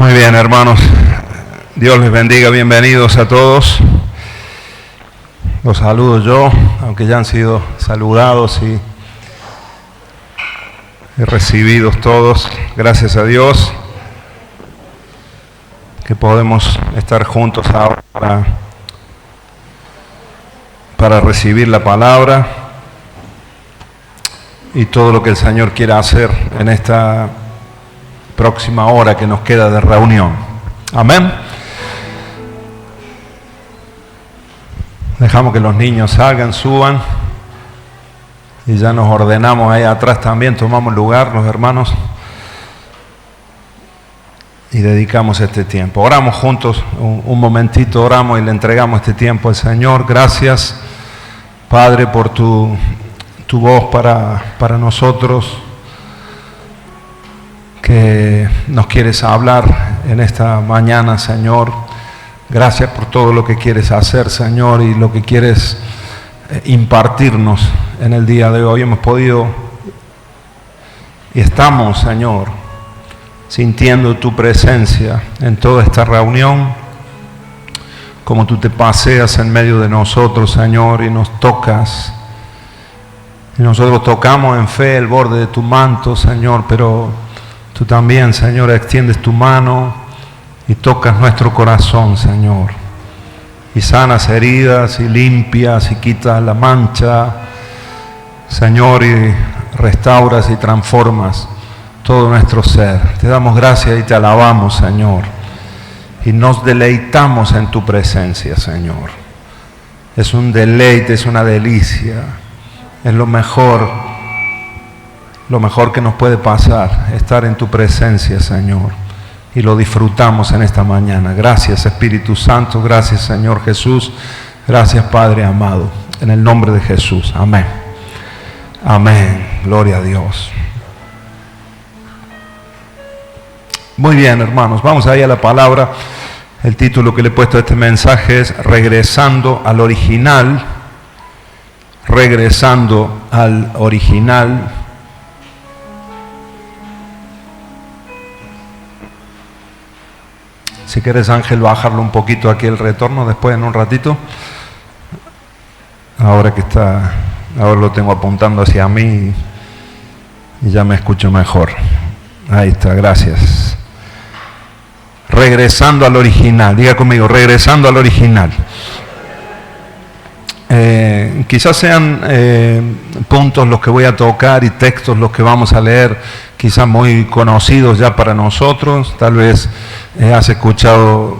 Muy bien, hermanos. Dios les bendiga. Bienvenidos a todos. Los saludo yo, aunque ya han sido saludados y recibidos todos. Gracias a Dios que podemos estar juntos ahora para recibir la palabra y todo lo que el Señor quiera hacer en esta próxima hora que nos queda de reunión. Amén. Dejamos que los niños salgan, suban y ya nos ordenamos ahí atrás también, tomamos lugar los hermanos y dedicamos este tiempo. Oramos juntos un momentito, oramos y le entregamos este tiempo al Señor. Gracias, Padre, por tu voz para nosotros, que nos quieres hablar en esta mañana, Señor. Gracias por todo lo que quieres hacer, Señor, y lo que quieres impartirnos en el día de hoy. Hemos podido y estamos, Señor, sintiendo tu presencia en toda esta reunión, como tú te paseas en medio de nosotros, Señor, y nos tocas. Y nosotros tocamos en fe el borde de tu manto, Señor, pero tú también, Señor, extiendes tu mano y tocas nuestro corazón, Señor, y sanas heridas y limpias y quitas la mancha, Señor, y restauras y transformas todo nuestro ser. Te damos gracias y te alabamos, Señor, y nos deleitamos en tu presencia, Señor. Es un deleite, es una delicia, es lo mejor que nos puede pasar, estar en tu presencia, Señor, y lo disfrutamos en esta mañana. Gracias, Espíritu Santo, gracias, Señor Jesús, gracias, Padre amado, en el nombre de Jesús, amén. Amén, gloria a Dios. Muy bien, hermanos, vamos ahí a la palabra. El título que le he puesto a este mensaje es Regresando al Original. Regresando al Original. Si quieres, Ángel, bajarlo un poquito aquí el retorno después en un ratito. Ahora lo tengo apuntando hacia mí y ya me escucho mejor. Ahí está, gracias. Regresando al original. Diga conmigo, regresando al original. Quizás sean puntos los que voy a tocar y textos los que vamos a leer, quizás muy conocidos ya para nosotros. Tal vez has escuchado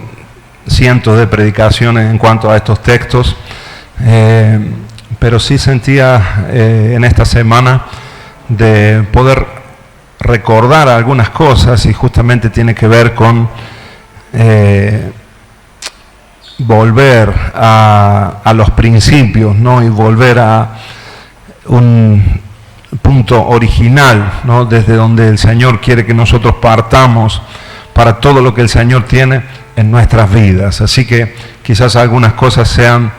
cientos de predicaciones en cuanto a estos textos, pero sí sentía en esta semana de poder recordar algunas cosas, y justamente tiene que ver con volver a los principios, ¿no? Y volver a un punto original, ¿no? Desde donde el Señor quiere que nosotros partamos para todo lo que el Señor tiene en nuestras vidas. Así que quizás algunas cosas sean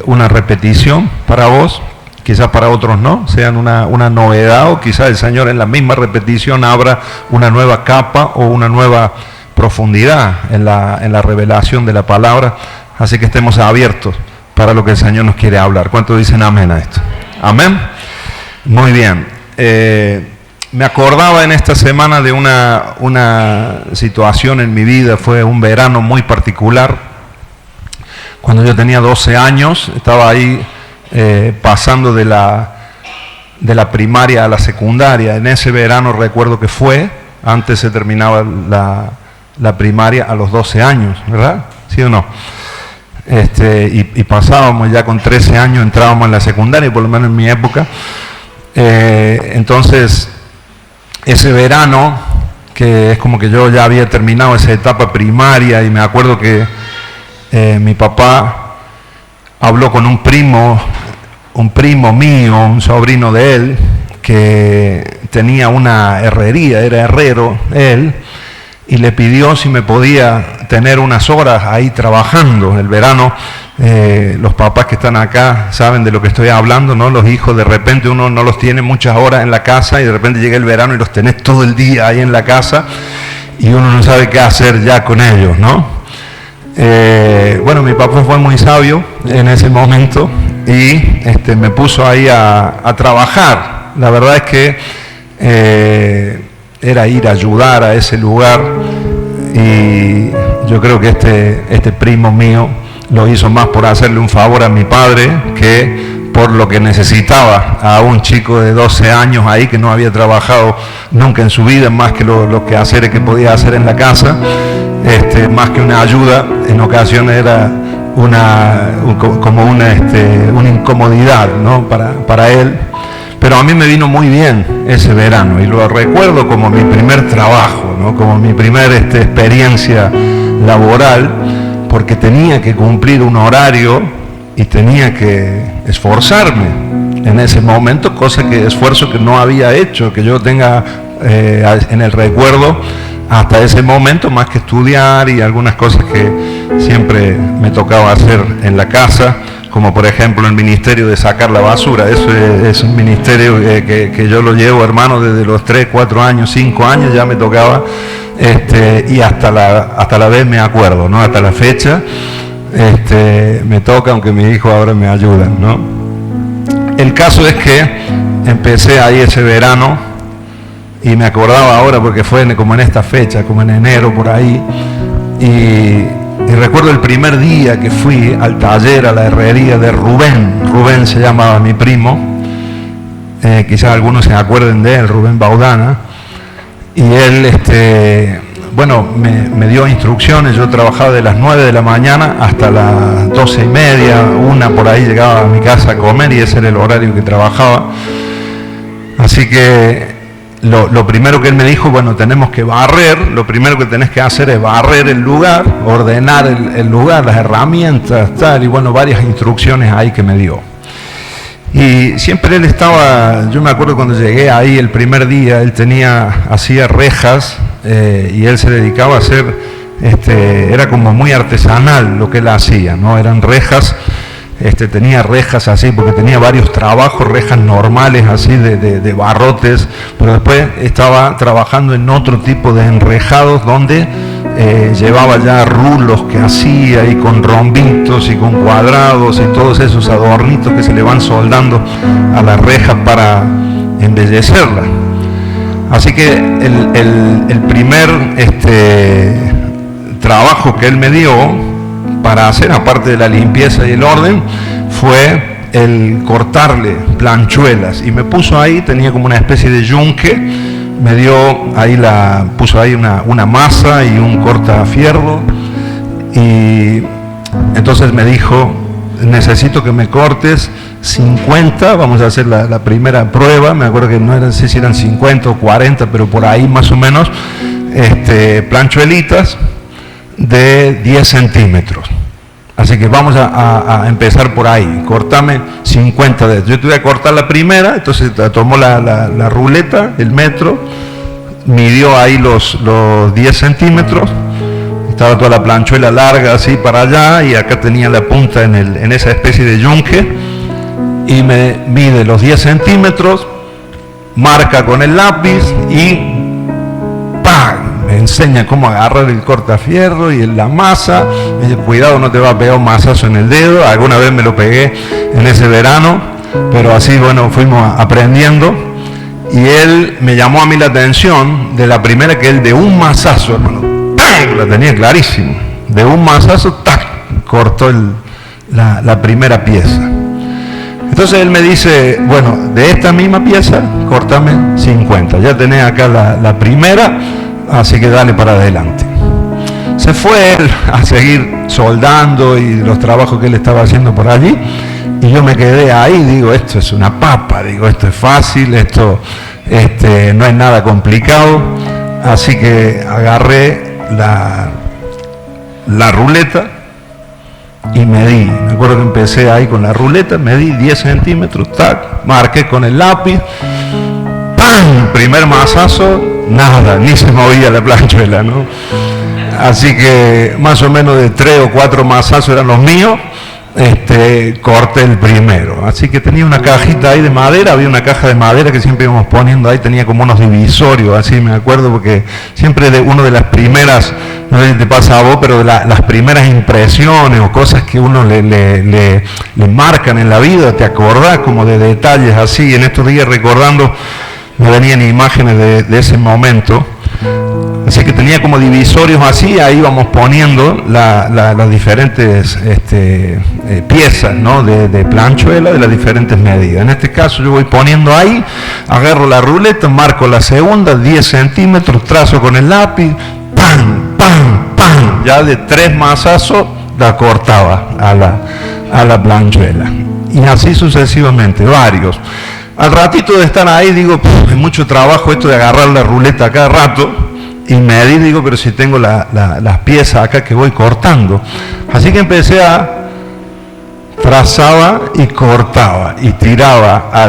una repetición para vos, quizás para otros no, sean una novedad, o quizás el Señor en la misma repetición abra una nueva capa o una nueva profundidad en la revelación de la palabra. Así que estemos abiertos para lo que el Señor nos quiere hablar. ¿Cuántos dicen amén a esto? Amén. Muy bien. Me acordaba en esta semana de una situación en mi vida. Fue un verano muy particular. Cuando yo tenía 12 años, estaba ahí pasando de la primaria a la secundaria. En ese verano recuerdo que antes se terminaba la primaria a los 12 años, ¿verdad? ¿Sí o no? Y pasábamos ya con 13 años, entrábamos en la secundaria, por lo menos en mi época. Entonces, ese verano, que es como que yo ya había terminado esa etapa primaria, y me acuerdo que mi papá habló con un primo mío, un sobrino de él, que tenía una herrería, era herrero él, y le pidió si me podía tener unas horas ahí trabajando. El verano, los papás que están acá saben de lo que estoy hablando, ¿no? Los hijos, de repente uno no los tiene muchas horas en la casa y de repente llega el verano y los tenés todo el día ahí en la casa. y uno no sabe qué hacer ya con ellos, ¿no? Bueno, mi papá fue muy sabio en ese momento y me puso ahí a trabajar. La verdad es que era ir a ayudar a ese lugar, y yo creo que este primo mío lo hizo más por hacerle un favor a mi padre que por lo que necesitaba a un chico de 12 años ahí que no había trabajado nunca en su vida, más que los quehaceres que podía hacer en la casa, más que una ayuda, en ocasiones era como una incomodidad, ¿no? para él. Pero a mí me vino muy bien ese verano, y lo recuerdo como mi primer trabajo, ¿no? Como mi primera experiencia laboral, porque tenía que cumplir un horario y tenía que esforzarme en ese momento, esfuerzo que no había hecho, que yo tenga en el recuerdo hasta ese momento, más que estudiar y algunas cosas que siempre me tocaba hacer en la casa, como por ejemplo el ministerio de sacar la basura. Eso es un ministerio que yo lo llevo, hermano, desde los 3, 4 años, 5 años ya me tocaba, y hasta la vez me acuerdo, ¿no? Hasta la fecha me toca, aunque mis hijos ahora me ayudan, ¿no? El caso es que empecé ahí ese verano, y me acordaba ahora porque fue como en esta fecha, como en enero por ahí, y recuerdo el primer día que fui al taller, a la herrería de Rubén se llamaba mi primo, quizás algunos se acuerden de él, Rubén Baudana, y él bueno, me dio instrucciones. Yo trabajaba de las 9 de la mañana hasta las 12:30, 1 por ahí llegaba a mi casa a comer, y ese era el horario que trabajaba. Así que lo primero que él me dijo, bueno, tenemos que barrer, lo primero que tenés que hacer es barrer el lugar, ordenar el lugar, las herramientas, tal, y bueno, varias instrucciones ahí que me dio. Y siempre él estaba, yo me acuerdo cuando llegué ahí el primer día, él hacía rejas, y él se dedicaba a hacer, era como muy artesanal lo que él hacía, ¿no? Eran rejas, tenía rejas así, porque tenía varios trabajos, rejas normales así de barrotes, pero después estaba trabajando en otro tipo de enrejados donde llevaba ya rulos que hacía, y con rombitos y con cuadrados y todos esos adornitos que se le van soldando a la reja para embellecerla. Así que el primer trabajo que él me dio para hacer, aparte de la limpieza y el orden, fue el cortarle planchuelas, y me puso ahí, tenía como una especie de yunque, me dio ahí, puso ahí una masa y un cortafierro, y entonces me dijo, necesito que me cortes 50, vamos a hacer la primera prueba, me acuerdo que no sé si eran 50 o 40, pero por ahí más o menos, planchuelitas de 10 centímetros. Así que vamos a empezar por ahí, cortame 50 de. Yo te voy a cortar la primera, entonces tomó la ruleta, el metro, midió ahí los 10 centímetros, estaba toda la planchuela larga así para allá, y acá tenía la punta en esa especie de yunque, y me mide los 10 centímetros, marca con el lápiz y ¡pam! Me enseña cómo agarrar el cortafierro y la masa. Me dice, cuidado, no te va a pegar un mazazo en el dedo. Alguna vez me lo pegué en ese verano, pero así, bueno, fuimos aprendiendo. Y él me llamó a mí la atención de la primera, que él de un mazazo, hermano, ¡tac! La tenía clarísimo. De un mazazo, ¡tac! Cortó la primera pieza. Entonces él me dice, bueno, de esta misma pieza, cortame 50. Ya tenés acá la primera, así que dale para adelante. Se fue él a seguir soldando y los trabajos que él estaba haciendo por allí, y yo me quedé ahí, digo, esto es una papa, digo, esto es fácil, esto no es nada complicado. Así que agarré la ruleta y medí. Me acuerdo que empecé ahí con la ruleta, medí 10 centímetros, tac, marqué con el lápiz, ¡pam! Primer mazazo, nada, ni se movía la planchuela, ¿no? Así que más o menos de 3 o 4 mazazos eran los míos, corté el primero. Así que tenía una cajita ahí de madera, había una caja de madera que siempre íbamos poniendo ahí, tenía como unos divisorios, así me acuerdo, porque siempre uno de las primeras, no sé si te pasa a vos, pero de las primeras impresiones o cosas que uno le marcan en la vida, te acordás como de detalles así. En estos días recordando me venían imágenes de ese momento. Así que tenía como divisorios así, ahí íbamos poniendo las diferentes piezas, ¿no? de planchuela de las diferentes medidas. En este caso yo voy poniendo ahí, agarro la ruleta, marco la segunda, 10 centímetros, trazo con el lápiz, ¡pam, pam, pam! Ya de 3 mazazos la cortaba a la planchuela. Y así sucesivamente, varios. Al ratito de estar ahí digo, es mucho trabajo esto de agarrar la ruleta cada rato. Y medí, digo, pero si tengo las piezas acá que voy cortando. Así que empecé trazaba y cortaba y tiraba a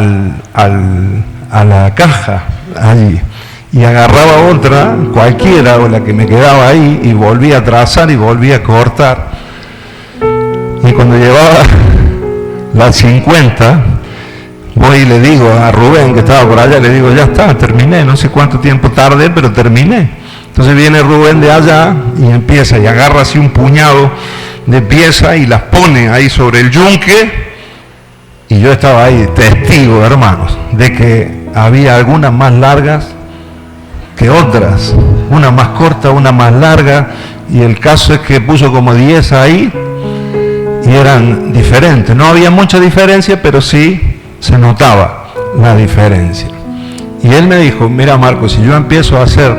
la caja allí. Y agarraba otra, cualquiera, o la que me quedaba ahí, y volvía a trazar y volvía a cortar. Y cuando llevaba las 50, voy y le digo a Rubén, que estaba por allá, le digo, ya está, terminé, no sé cuánto tiempo tardé, pero terminé. Entonces viene Rubén de allá y empieza y agarra así un puñado de piezas y las pone ahí sobre el yunque, y yo estaba ahí testigo, hermanos, de que había algunas más largas que otras, una más corta, una más larga, y el caso es que puso como 10 ahí y eran diferentes. No había mucha diferencia, pero sí se notaba la diferencia. Y él me dijo, mira Marco, si yo empiezo a hacer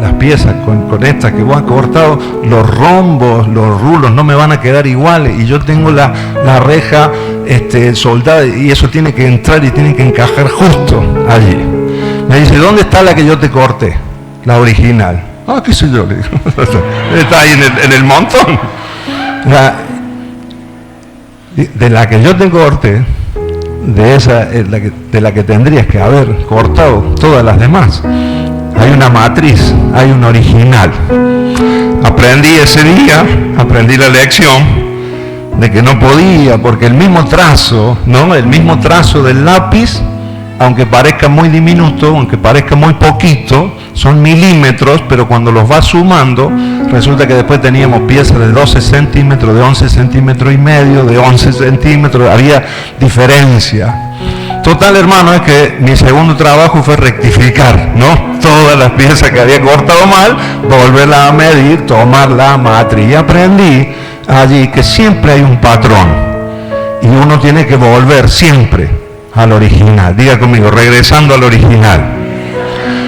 las piezas con estas que vos has cortado, los rombos, los rulos no me van a quedar iguales, y yo tengo la reja soldada, y eso tiene que entrar y tiene que encajar justo allí. Me dice, ¿dónde está la que yo te corté? La original. Ah, qué sé yo, le digo. Está ahí en el montón. De la que yo te corté, de la que tendrías que haber cortado todas las demás, hay una matriz, hay un original. Aprendí ese día, aprendí la lección de que no podía, porque el mismo trazo, ¿no? El mismo trazo del lápiz, aunque parezca muy diminuto, aunque parezca muy poquito, son milímetros, pero cuando los vas sumando, resulta que después teníamos piezas de 12 centímetros, de 11 centímetros y medio, de 11 centímetros, había diferencia. Total, hermano, es que mi segundo trabajo fue rectificar, ¿no? Todas las piezas que había cortado mal, volverlas a medir, tomar la matriz. Y aprendí allí que siempre hay un patrón, y uno tiene que volver siempre al original. Diga conmigo, regresando al original.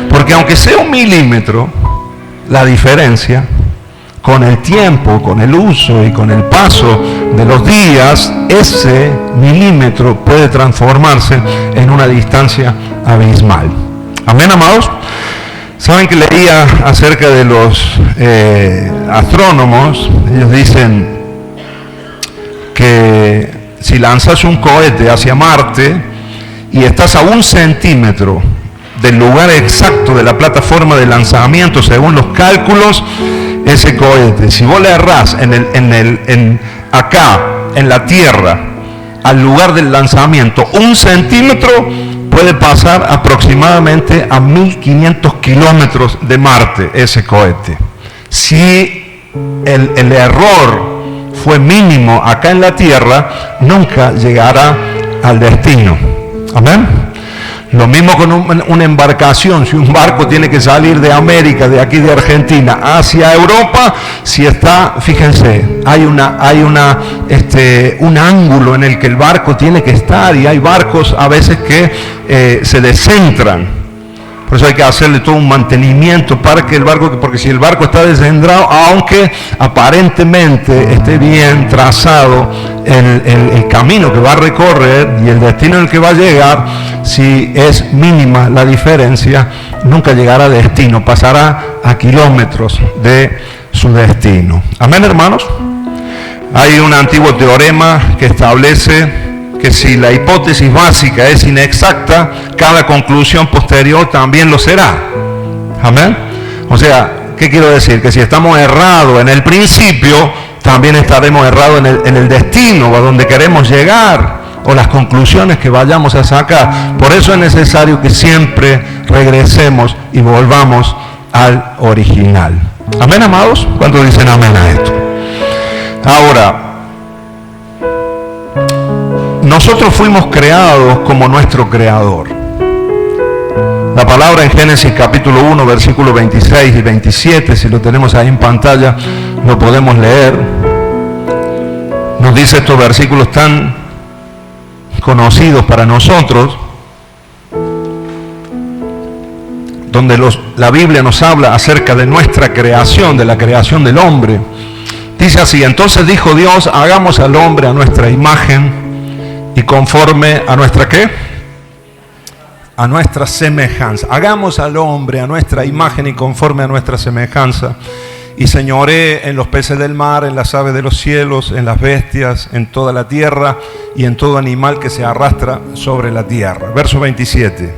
Porque aunque sea un milímetro, la diferencia, con el tiempo, con el uso y con el paso de los días, ese milímetro puede transformarse en una distancia abismal. Amén, amados. Saben que leía acerca de los astrónomos. Ellos dicen que si lanzas un cohete hacia Marte y estás a 1 centímetro del lugar exacto de la plataforma de lanzamiento, según los cálculos, ese cohete, si vos le errás acá, en la Tierra, al lugar del lanzamiento, 1 centímetro, puede pasar aproximadamente a 1500 kilómetros de Marte, ese cohete. Si el error fue mínimo acá en la Tierra, nunca llegará al destino. Amén. Lo mismo con una embarcación. Si un barco tiene que salir de América, de aquí de Argentina, hacia Europa, si está, fíjense, hay un ángulo en el que el barco tiene que estar, y hay barcos a veces que se descentran. Por eso hay que hacerle todo un mantenimiento para que el barco, porque si el barco está descentrado, aunque aparentemente esté bien trazado el camino que va a recorrer y el destino en el que va a llegar, si es mínima la diferencia, nunca llegará a destino, pasará a kilómetros de su destino. Amén, hermanos. Hay un antiguo teorema que establece que si la hipótesis básica es inexacta, cada conclusión posterior también lo será. Amén. O sea, ¿qué quiero decir? Que si estamos errados en el principio, también estaremos errados en el destino, a donde queremos llegar, o las conclusiones que vayamos a sacar. Por eso es necesario que siempre regresemos y volvamos al original. ¿Amén, amados? ¿Cuántos dicen amén a esto? Ahora, nosotros fuimos creados como nuestro Creador. La palabra en Génesis capítulo 1, versículos 26 y 27, si lo tenemos ahí en pantalla, lo podemos leer. Nos dice estos versículos tan conocidos para nosotros, donde la Biblia nos habla acerca de nuestra creación, de la creación del hombre. Dice así: entonces dijo Dios, hagamos al hombre a nuestra imagen y conforme a nuestra ¿qué? A nuestra semejanza. Hagamos al hombre a nuestra imagen y conforme a nuestra semejanza. Y señoree en los peces del mar, en las aves de los cielos, en las bestias, en toda la tierra y en todo animal que se arrastra sobre la tierra. Verso 27.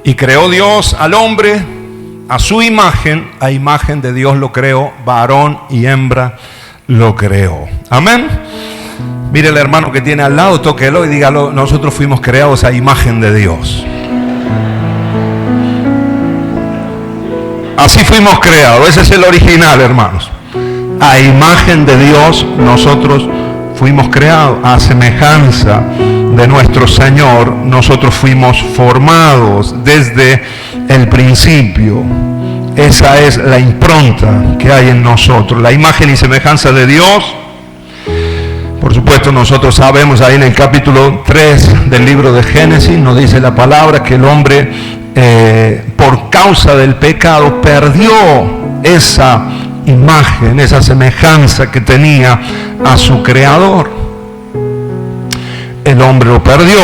Y creó Dios al hombre a su imagen, a imagen de Dios lo creó, varón y hembra lo creó. Amén. Mire el hermano que tiene al lado, tóquelo y dígalo: nosotros fuimos creados a imagen de Dios. Así fuimos creados, ese es el original, hermanos. A imagen de Dios nosotros fuimos creados, a semejanza de nuestro Señor nosotros fuimos formados desde el principio. Esa es la impronta que hay en nosotros, la imagen y semejanza de Dios. Por supuesto, nosotros sabemos, ahí en el capítulo 3 del libro de Génesis nos dice la palabra que el hombre por causa del pecado perdió esa imagen, esa semejanza que tenía a su Creador. El hombre lo perdió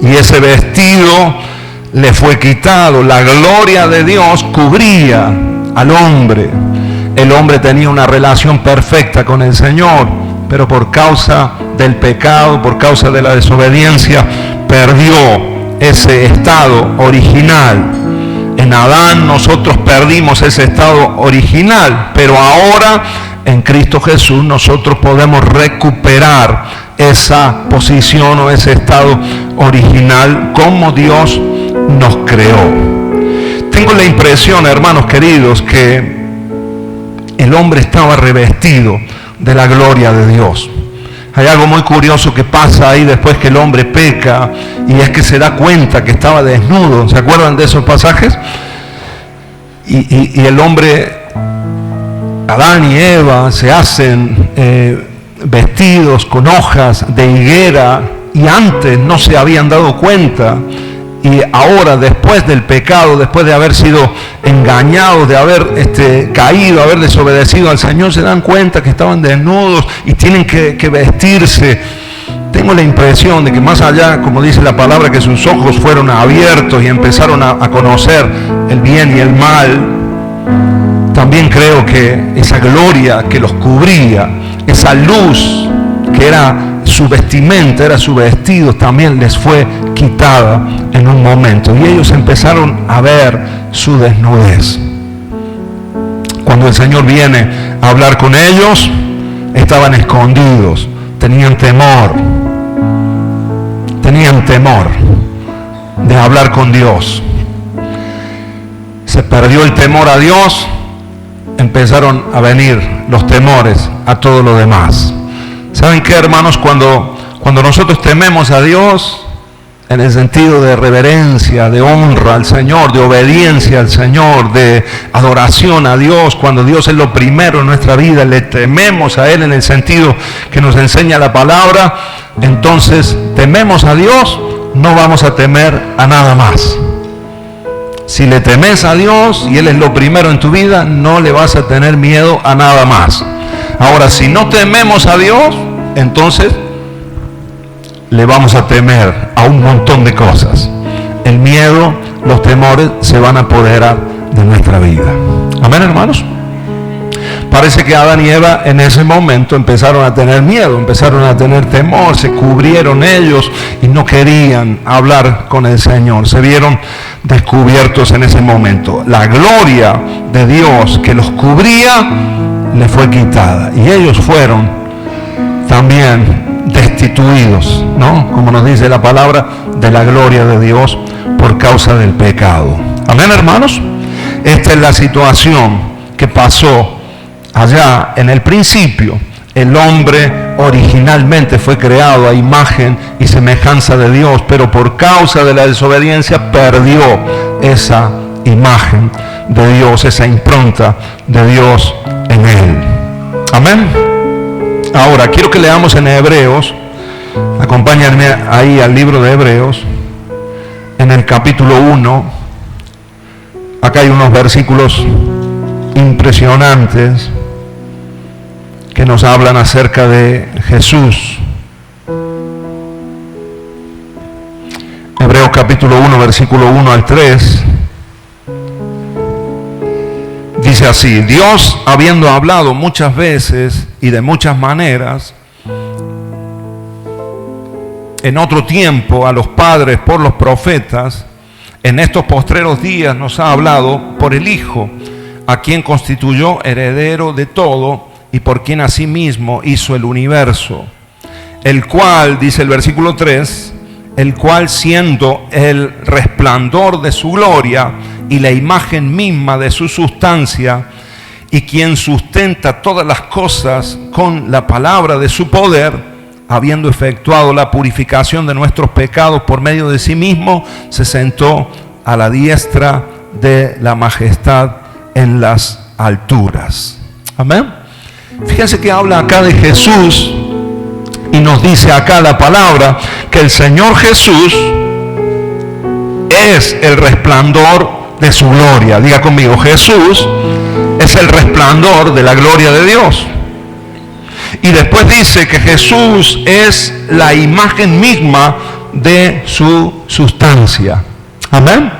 y ese vestido le fue quitado. La gloria de Dios cubría al hombre. El hombre tenía una relación perfecta con el Señor, pero por causa del pecado, por causa de la desobediencia, perdió ese estado original. En Adán nosotros perdimos ese estado original, pero ahora en Cristo Jesús nosotros podemos recuperar esa posición o ese estado original como Dios nos creó. Tengo la impresión, hermanos queridos, que el hombre estaba revestido de la gloria de Dios. Hay algo muy curioso que pasa ahí después que el hombre peca, y es que se da cuenta que estaba desnudo. ¿Se acuerdan de esos pasajes? Y el hombre, Adán y Eva, se hacen vestidos con hojas de higuera, y antes no se habían dado cuenta. Y ahora, después del pecado, después de haber sido engañados, de haber caído, haber desobedecido al Señor, se dan cuenta que estaban desnudos y tienen que vestirse. Tengo la impresión de que más allá, como dice la palabra, que sus ojos fueron abiertos y empezaron a conocer el bien y el mal, también creo que esa gloria que los cubría, esa luz que era su vestimenta, era su vestido, también les fue quitada en un momento, y ellos empezaron a ver su desnudez. Cuando el Señor viene a hablar con ellos, estaban escondidos, tenían temor de hablar con Dios. Se perdió el temor a Dios, empezaron a venir los temores a todo lo demás. ¿Saben qué, hermanos? Cuando nosotros tememos a Dios, en el sentido de reverencia, de honra al Señor, de obediencia al Señor, de adoración a Dios, cuando Dios es lo primero en nuestra vida, le tememos a Él en el sentido que nos enseña la palabra, entonces tememos a Dios, no vamos a temer a nada más. Si le temes a Dios y Él es lo primero en tu vida, no le vas a tener miedo a nada más. Ahora, si no tememos a Dios, entonces le vamos a temer a un montón de cosas. El miedo, los temores se van a apoderar de nuestra vida. Amén, hermanos. Parece que Adán y Eva en ese momento empezaron a tener miedo, empezaron a tener temor, se cubrieron ellos y no querían hablar con el Señor. Se vieron descubiertos en ese momento. La gloria de Dios que los cubría le fue quitada. Y ellos fueron también destituidos, ¿no? Como nos dice la palabra, de la gloria de Dios por causa del pecado. Amén, hermanos. Esta es la situación que pasó allá en el principio. El hombre originalmente fue creado a imagen y semejanza de Dios, pero por causa de la desobediencia perdió esa imagen de Dios, esa impronta de Dios en él. Amén. Ahora, quiero que leamos en Hebreos, acompáñenme ahí al libro de Hebreos, en el capítulo 1, acá hay unos versículos impresionantes que nos hablan acerca de Jesús. Hebreos capítulo 1, versículo 1 al 3. Dice así: Dios, habiendo hablado muchas veces y de muchas maneras en otro tiempo a los padres por los profetas, en estos postreros días nos ha hablado por el Hijo, a quien constituyó heredero de todo y por quien asimismo hizo el universo, el cual, dice el versículo 3, el cual siendo el resplandor de su gloria y la imagen misma de su sustancia, y quien sustenta todas las cosas con la palabra de su poder, habiendo efectuado la purificación de nuestros pecados por medio de sí mismo, se sentó a la diestra de la majestad en las alturas. Amén. Fíjense que habla acá de Jesús y nos dice acá la palabra que el Señor Jesús es el resplandor de su gloria. Diga conmigo, Jesús es el resplandor de la gloria de Dios. Y después dice que Jesús es la imagen misma de su sustancia. Amén.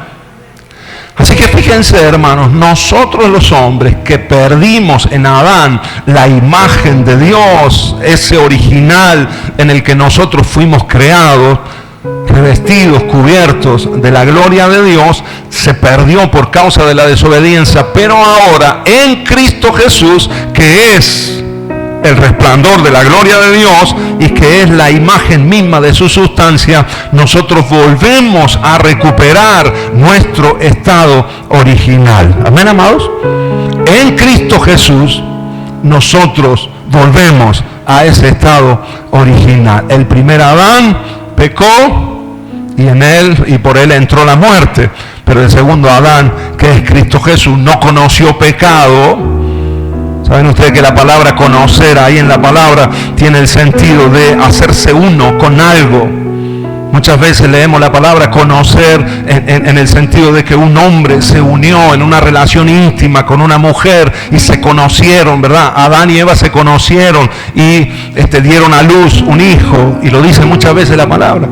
Así que fíjense, hermanos, nosotros los hombres que perdimos en Adán la imagen de Dios, ese original en el que nosotros fuimos creados, revestidos, cubiertos de la gloria de Dios, se perdió por causa de la desobediencia. Pero ahora en Cristo Jesús, que es el resplandor de la gloria de Dios y que es la imagen misma de su sustancia, nosotros volvemos a recuperar nuestro estado original. Amén, amados. En Cristo Jesús nosotros volvemos a ese estado original. El primer Adán pecó y en él y por él entró la muerte, pero el segundo Adán, que es Cristo Jesús, no conoció pecado. Saben ustedes que la palabra conocer ahí en la palabra tiene el sentido de hacerse uno con algo. Muchas veces leemos la palabra conocer en el sentido de que un hombre se unió en una relación íntima con una mujer y se conocieron, ¿verdad? Adán y Eva se conocieron y dieron a luz un hijo, y lo dice muchas veces la palabra.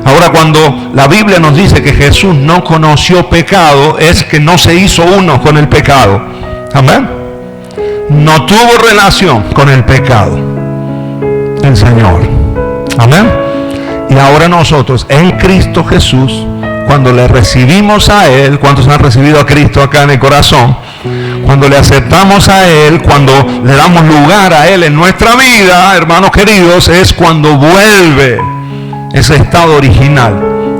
Ahora, cuando la Biblia nos dice que Jesús no conoció pecado, es que no se hizo uno con el pecado. Amén. No tuvo relación con el pecado el Señor. Amén. Y ahora nosotros en Cristo Jesús, cuando le recibimos a Él, ¿cuántos han recibido a Cristo acá en el corazón? Cuando le aceptamos a Él, cuando le damos lugar a Él en nuestra vida, hermanos queridos, es cuando vuelve ese estado original,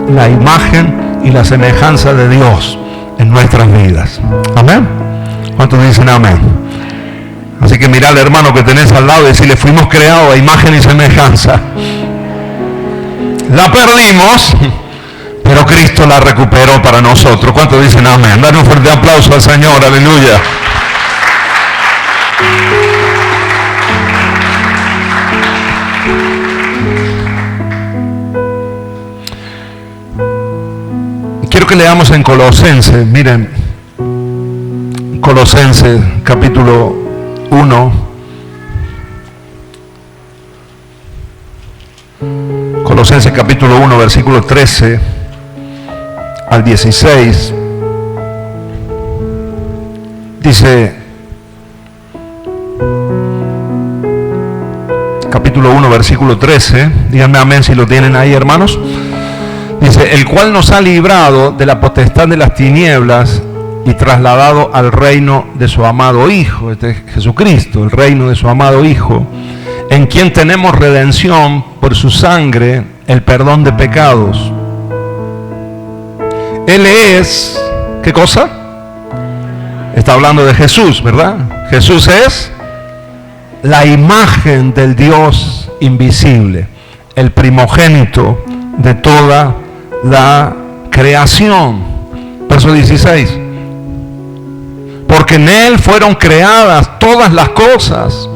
la imagen y la semejanza de Dios en nuestras vidas. Amén. ¿Cuántos dicen amén? Así que mirá al hermano que tenés al lado y decirle: fuimos creados a imagen y semejanza. La perdimos, pero Cristo la recuperó para nosotros. ¿Cuántos dicen amén? Dale un fuerte aplauso al Señor, aleluya. Quiero que leamos en Colosenses, miren, Colosenses capítulo 1. Colosenses capítulo 1, versículo 13 al 16. Dice, capítulo 1, versículo 13, díganme amén si lo tienen ahí, hermanos. Dice: el cual nos ha librado de la potestad de las tinieblas y trasladado al reino de su amado Hijo, este es Jesucristo, el reino de su amado Hijo, en quien tenemos redención por su sangre, el perdón de pecados. Él es, ¿qué cosa? Está hablando de Jesús, ¿verdad? Jesús es la imagen del Dios invisible, el primogénito de toda la creación. Verso 16. Porque en Él fueron creadas todas las cosas,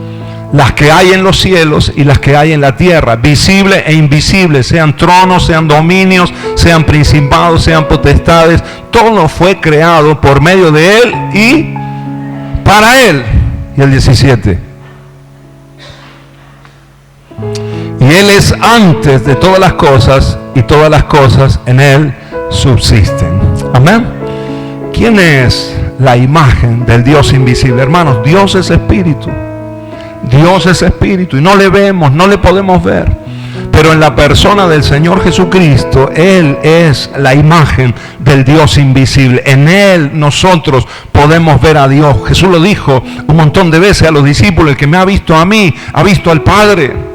las que hay en los cielos y las que hay en la tierra, visibles e invisibles, sean tronos, sean dominios, sean principados, sean potestades. Todo fue creado por medio de Él y para Él. Y el 17. Y Él es antes de todas las cosas, y todas las cosas en Él subsisten. Amén. ¿Quién es la imagen del Dios invisible? Hermanos, Dios es espíritu. Dios es espíritu y no le vemos, no le podemos ver. Pero en la persona del Señor Jesucristo, Él es la imagen del Dios invisible. En Él nosotros podemos ver a Dios. Jesús lo dijo un montón de veces a los discípulos: el que me ha visto a mí, ha visto al Padre.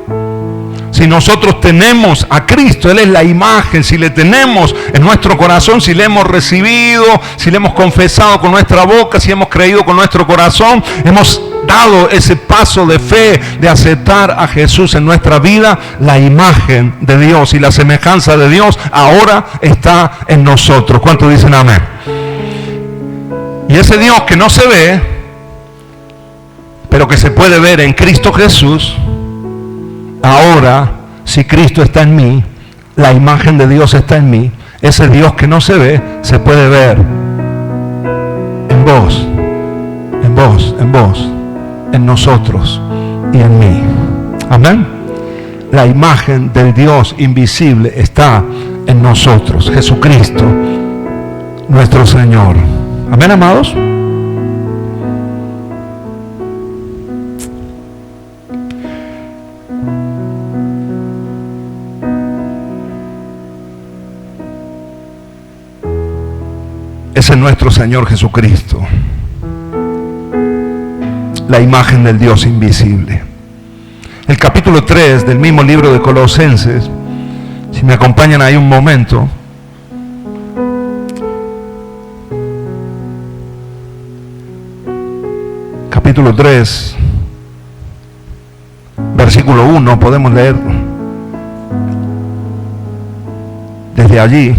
Si nosotros tenemos a Cristo, Él es la imagen, si le tenemos en nuestro corazón, si le hemos recibido, si le hemos confesado con nuestra boca, si hemos creído con nuestro corazón, hemos dado ese paso de fe, de aceptar a Jesús en nuestra vida, la imagen de Dios y la semejanza de Dios ahora está en nosotros. ¿Cuántos dicen amén? Y ese Dios que no se ve, pero que se puede ver en Cristo Jesús, ahora, si Cristo está en mí, la imagen de Dios está en mí, ese Dios que no se ve, se puede ver en vos, en vos, en vos, en nosotros y en mí. Amén. La imagen del Dios invisible está en nosotros, Jesucristo, nuestro Señor. Amén, amados. Ese es nuestro Señor Jesucristo, la imagen del Dios invisible. El capítulo 3 del mismo libro de Colosenses, si me acompañan ahí un momento. Capítulo 3, versículo 1, podemos leer desde allí.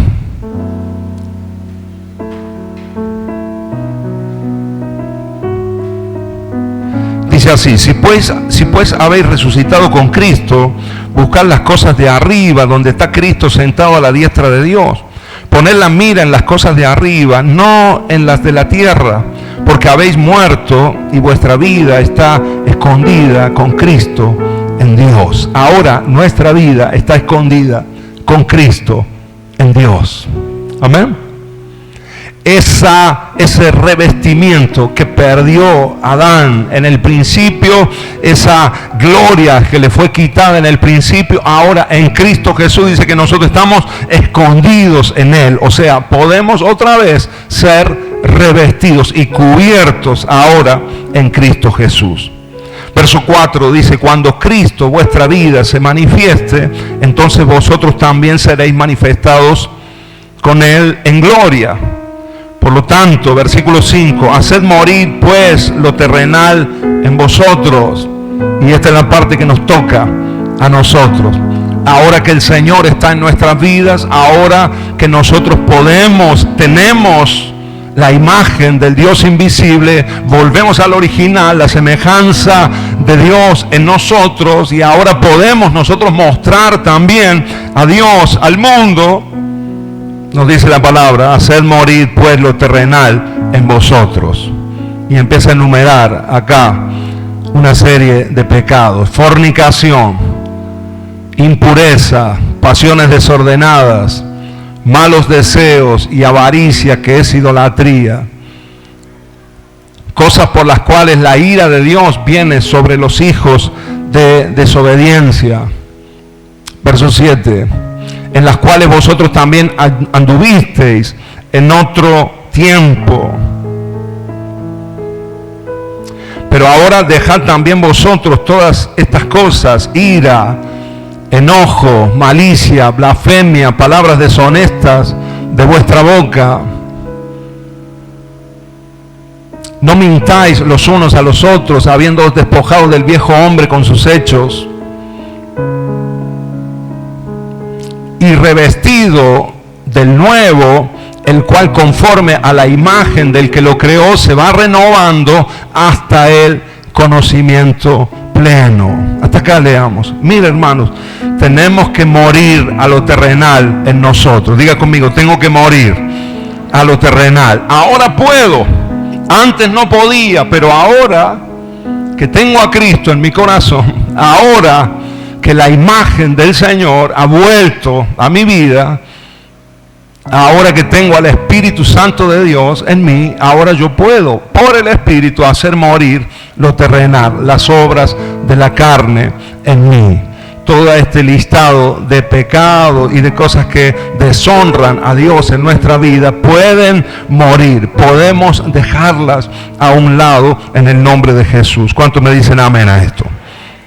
Dice así: si pues habéis resucitado con Cristo, buscad las cosas de arriba, donde está Cristo sentado a la diestra de Dios. Poned la mira en las cosas de arriba, no en las de la tierra, porque habéis muerto y vuestra vida está escondida con Cristo en Dios. Ahora nuestra vida está escondida con Cristo en Dios. Amén. Ese revestimiento que perdió Adán en el principio, esa gloria que le fue quitada en el principio, ahora en Cristo Jesús dice que nosotros estamos escondidos en Él. O sea, podemos otra vez ser revestidos y cubiertos ahora en Cristo Jesús. Verso 4 dice: cuando Cristo vuestra vida se manifieste, entonces vosotros también seréis manifestados con Él en gloria. Por lo tanto, versículo 5, haced morir pues lo terrenal en vosotros. Y esta es la parte que nos toca a nosotros. Ahora que el Señor está en nuestras vidas, ahora que nosotros tenemos la imagen del Dios invisible, volvemos al original, la semejanza de Dios en nosotros, y ahora podemos nosotros mostrar también a Dios, al mundo. Nos dice la palabra: haced morir pues lo terrenal en vosotros. Y empieza a enumerar acá una serie de pecados: fornicación, impureza, pasiones desordenadas, malos deseos y avaricia, que es idolatría. Cosas por las cuales la ira de Dios viene sobre los hijos de desobediencia. Verso 7: en las cuales vosotros también anduvisteis en otro tiempo. Pero ahora dejad también vosotros todas estas cosas: ira, enojo, malicia, blasfemia, palabras deshonestas de vuestra boca. No mintáis los unos a los otros, habiéndoos despojado del viejo hombre con sus hechos, y revestido del nuevo, el cual conforme a la imagen del que lo creó se va renovando hasta el conocimiento pleno. Hasta acá leamos. Mira, hermanos, tenemos que morir a lo terrenal en nosotros. Diga conmigo: tengo que morir a lo terrenal. Ahora puedo. Antes no podía, pero ahora que tengo a Cristo en mi corazón, ahora que la imagen del Señor ha vuelto a mi vida, ahora que tengo al Espíritu Santo de Dios en mí, ahora yo puedo, por el Espíritu, hacer morir lo terrenal, las obras de la carne en mí. Todo este listado de pecados y de cosas que deshonran a Dios en nuestra vida pueden morir. Podemos dejarlas a un lado en el nombre de Jesús. ¿Cuántos me dicen amén a esto?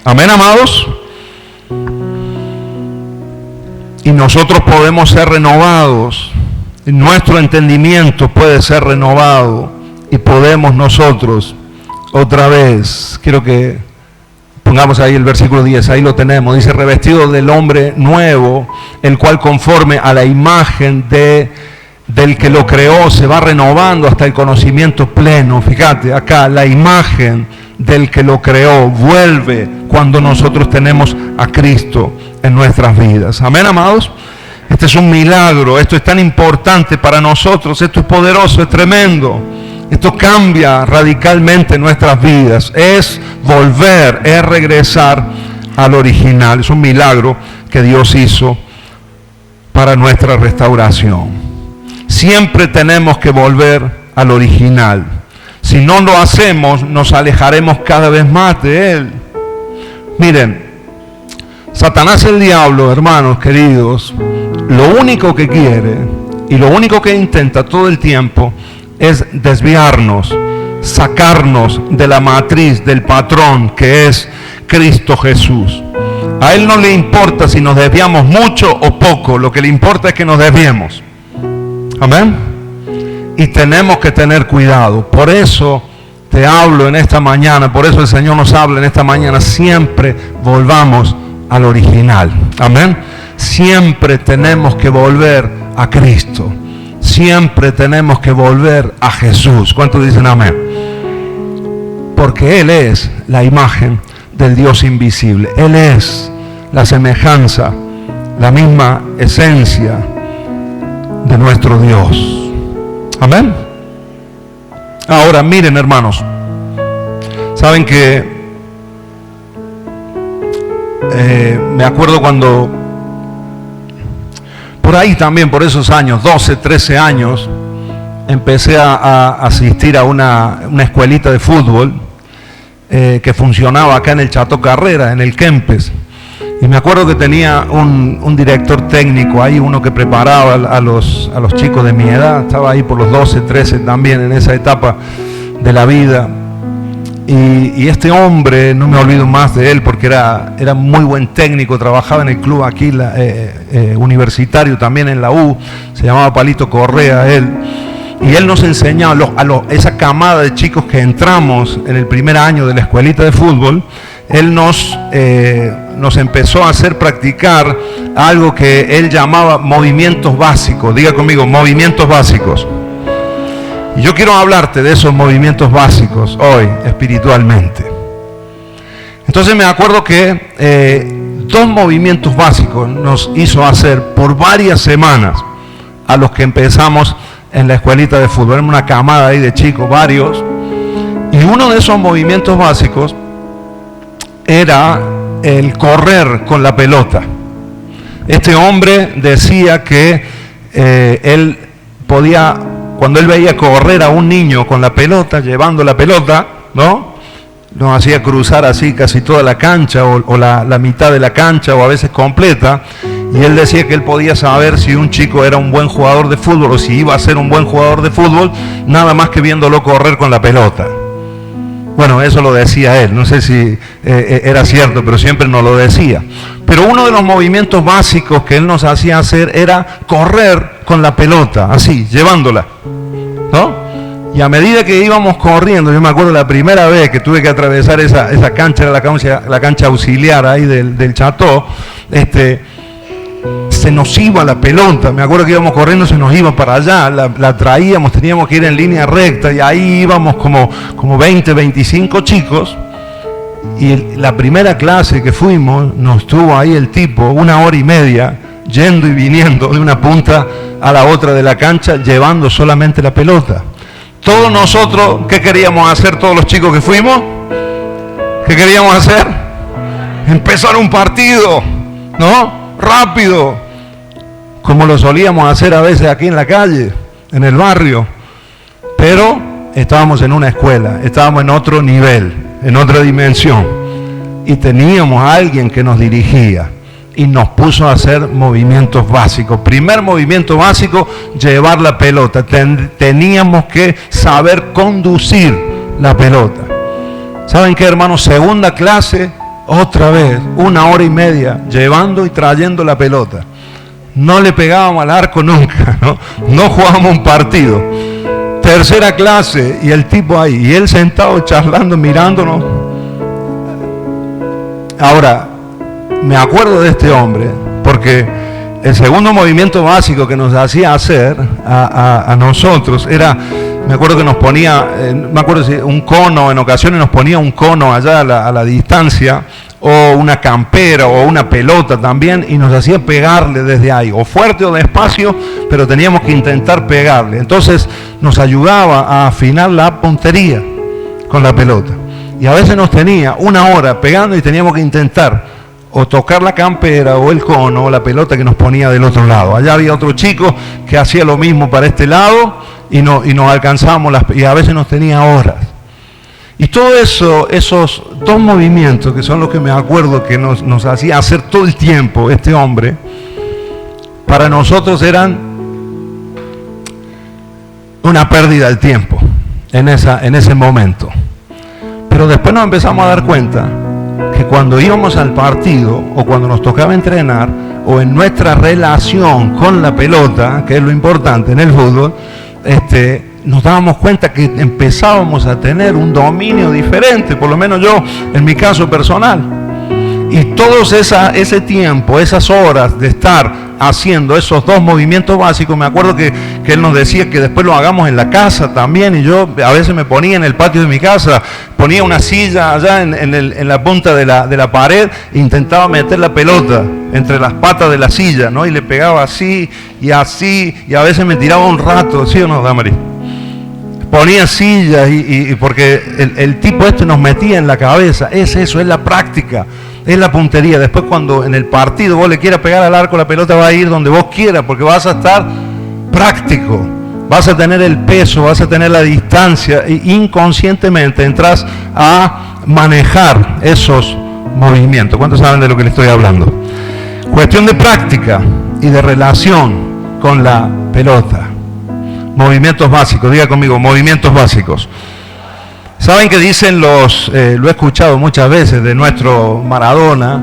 Amén, amados. Y nosotros podemos ser renovados. Nuestro entendimiento puede ser renovado. Y podemos nosotros otra vez, quiero que pongamos ahí el versículo 10, ahí lo tenemos. Dice: revestido del hombre nuevo, el cual conforme a la imagen del que lo creó se va renovando hasta el conocimiento pleno. Fíjate, acá la imagen del que lo creó vuelve cuando nosotros tenemos a Cristo en nuestras vidas. Amén, amados. Este es un milagro, esto es tan importante para nosotros, esto es poderoso, es tremendo. Esto cambia radicalmente nuestras vidas. Es volver, es regresar al original. Es un milagro que Dios hizo para nuestra restauración. Siempre tenemos que volver al original. Si no lo hacemos, nos alejaremos cada vez más de Él. Miren, Satanás, el diablo, hermanos queridos, lo único que quiere y lo único que intenta todo el tiempo es desviarnos, sacarnos de la matriz, del patrón que es Cristo Jesús. A Él no le importa si nos desviamos mucho o poco, lo que le importa es que nos desviemos. Amén. Y tenemos que tener cuidado. Por eso te hablo en esta mañana, por eso el Señor nos habla en esta mañana: siempre volvamos al original. Amén. Siempre tenemos que volver a Cristo. Siempre tenemos que volver a Jesús. ¿Cuántos dicen amén? Porque Él es la imagen del Dios invisible. Él es la semejanza, la misma esencia de nuestro Dios. Amén. Ahora miren, hermanos, saben que me acuerdo cuando por ahí también, por esos años, 12, 13 años, empecé a asistir a una escuelita de fútbol que funcionaba acá en el Chateau Carrera, en el Kempes. Y me acuerdo que tenía un director técnico ahí, uno que preparaba a los chicos de mi edad. Estaba ahí por los 12, 13 también, en esa etapa de la vida. Y este hombre, no me olvido más de él porque era muy buen técnico, trabajaba en el club aquí universitario, también en la U, se llamaba Palito Correa él, y él nos enseñaba esa camada de chicos que entramos en el primer año de la escuelita de fútbol. Él nos empezó a hacer practicar algo que él llamaba movimientos básicos. Diga conmigo: movimientos básicos. Y yo quiero hablarte de esos movimientos básicos hoy, espiritualmente. Entonces me acuerdo que 2 movimientos básicos nos hizo hacer por varias semanas a los que empezamos en la escuelita de fútbol. Era una camada ahí de chicos, varios. Y uno de esos movimientos básicos era el correr con la pelota. Este hombre decía que él podía, cuando él veía correr a un niño con la pelota, llevando la pelota, ¿no? Nos hacía cruzar así casi toda la cancha o la mitad de la cancha o a veces completa. Y él decía que él podía saber si un chico era un buen jugador de fútbol o si iba a ser un buen jugador de fútbol, nada más que viéndolo correr con la pelota. Bueno, eso lo decía él, no sé si era cierto, pero siempre nos lo decía. Pero uno de los movimientos básicos que él nos hacía hacer era correr con la pelota, así, llevándola, ¿no? Y a medida que íbamos corriendo, yo me acuerdo la primera vez que tuve que atravesar esa cancha, era la cancha auxiliar ahí del Chateau, se nos iba la pelota, me acuerdo que íbamos corriendo, se nos iba para allá, la traíamos, teníamos que ir en línea recta y ahí íbamos como 20, 25 chicos. Y la primera clase que fuimos, nos tuvo ahí el tipo 1 hora y media, yendo y viniendo de una punta a la otra de la cancha, llevando solamente la pelota. Todos nosotros, ¿qué queríamos hacer todos los chicos que fuimos? ¿Qué queríamos hacer? Empezar un partido, ¿no? Rápido, como lo solíamos hacer a veces aquí en la calle, en el barrio. Pero estábamos en una escuela, estábamos en otro nivel, en otra dimensión. Y teníamos a alguien que nos dirigía y nos puso a hacer movimientos básicos. Primer movimiento básico, llevar la pelota. Teníamos que saber conducir la pelota. ¿Saben qué, hermanos? Segunda clase, otra vez, 1 hora y media, llevando y trayendo la pelota. No le pegábamos al arco nunca, ¿no? No jugábamos un partido. Tercera clase, y el tipo ahí, y él sentado charlando, mirándonos. Ahora, me acuerdo de este hombre, porque el segundo movimiento básico que nos hacía hacer a nosotros era, me acuerdo que nos ponía, me acuerdo si un cono, en ocasiones nos ponía un cono allá a la distancia, o una campera, o una pelota también, y nos hacía pegarle desde ahí, o fuerte o despacio, pero teníamos que intentar pegarle. Entonces nos ayudaba a afinar la puntería con la pelota. Y a veces nos tenía 1 hora pegando y teníamos que intentar o tocar la campera o el cono o la pelota que nos ponía del otro lado. Allá había otro chico que hacía lo mismo para este lado y nos alcanzábamos, y a veces nos tenía horas. Y todo eso, esos 2 movimientos que son los que me acuerdo que nos hacía hacer todo el tiempo este hombre, para nosotros eran una pérdida de tiempo en ese momento. Pero después nos empezamos a dar cuenta que cuando íbamos al partido o cuando nos tocaba entrenar o en nuestra relación con la pelota, que es lo importante en el fútbol, nos dábamos cuenta que empezábamos a tener un dominio diferente, por lo menos yo, en mi caso personal. Y todo ese tiempo, esas horas de estar haciendo esos 2 movimientos básicos, me acuerdo que él nos decía que después lo hagamos en la casa también, y yo a veces me ponía en el patio de mi casa, ponía una silla allá en la punta de la pared, e intentaba meter la pelota entre las patas de la silla, ¿no? Y le pegaba así, y a veces me tiraba un rato, ¿sí o no, Damaris? Ponía sillas, y porque el tipo nos metía en la cabeza, es eso, es la práctica. Es la puntería. Después cuando en el partido vos le quieras pegar al arco, la pelota va a ir donde vos quieras, porque vas a estar práctico, vas a tener el peso, vas a tener la distancia, e inconscientemente entras a manejar esos movimientos. ¿Cuántos saben de lo que les estoy hablando? Cuestión de práctica y de relación con la pelota. Movimientos básicos, diga conmigo, movimientos básicos. ¿Saben que dicen lo he escuchado muchas veces de nuestro Maradona,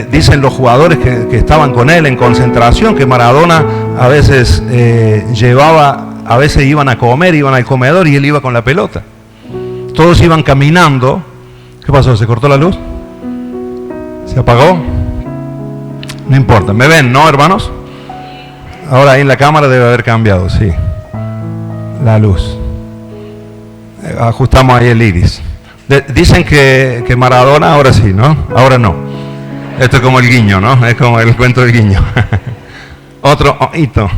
dicen los jugadores que estaban con él en concentración, que Maradona a veces a veces iban a comer, iban al comedor y él iba con la pelota. Todos iban caminando. ¿Qué pasó? ¿Se cortó la luz? ¿Se apagó? No importa, ¿me ven, no, hermanos? Ahora ahí en la cámara debe haber cambiado, sí, la luz. Ajustamos ahí el iris. Dicen que Maradona ahora sí, ¿no? Ahora no. Esto es como el guiño, ¿no? Es como el cuento del guiño. Otro hito.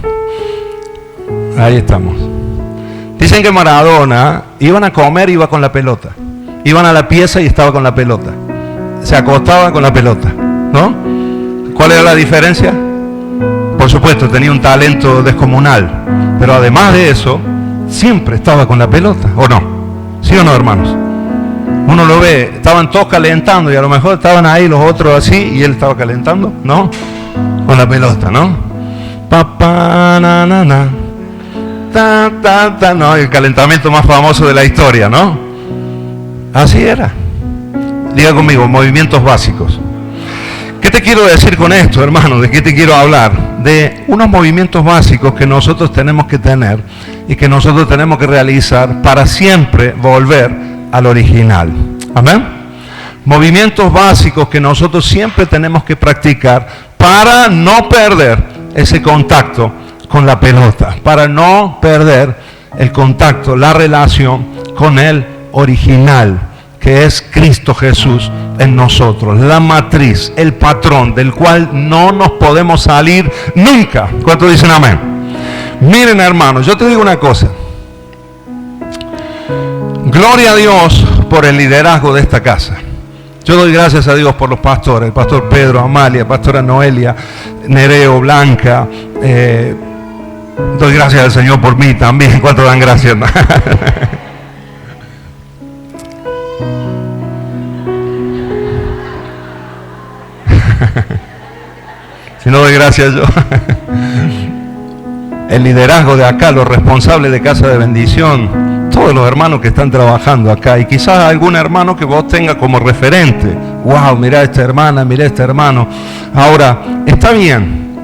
Ahí estamos. Dicen que Maradona iban a comer, iba con la pelota. Iban a la pieza y estaba con la pelota. Se acostaba con la pelota, ¿no? ¿Cuál era la diferencia? Por supuesto, tenía un talento descomunal. Pero además de eso, siempre estaba con la pelota, ¿o no? ¿Sí o no, hermanos? Uno lo ve, estaban todos calentando y a lo mejor estaban ahí los otros así y él estaba calentando, ¿no? Con la pelota, ¿no? Papá, na, na, na. Ta, ta, ta, no, el calentamiento más famoso de la historia, ¿no? Así era. Diga conmigo, movimientos básicos. ¿Qué te quiero decir con esto, hermano? ¿De qué te quiero hablar? De unos movimientos básicos que nosotros tenemos que tener y que nosotros tenemos que realizar para siempre volver al original. Amén. Movimientos básicos que nosotros siempre tenemos que practicar para no perder ese contacto con la pelota, para no perder el contacto, la relación con el original, que es Cristo Jesús en nosotros, la matriz, el patrón del cual no nos podemos salir nunca. ¿Cuántos dicen amén? Miren, hermanos, yo te digo una cosa. Gloria a Dios por el liderazgo de esta casa. Yo doy gracias a Dios por los pastores, el pastor Pedro, Amalia, pastora Noelia, Nereo, Blanca. Doy gracias al Señor por mí también. ¿Cuántos dan gracias? Si no doy gracias yo. El liderazgo de acá, los responsables de Casa de Bendición, todos los hermanos que están trabajando acá, y quizás algún hermano que vos tengas como referente. Wow, mira a esta hermana, mira a este hermano. Ahora, está bien,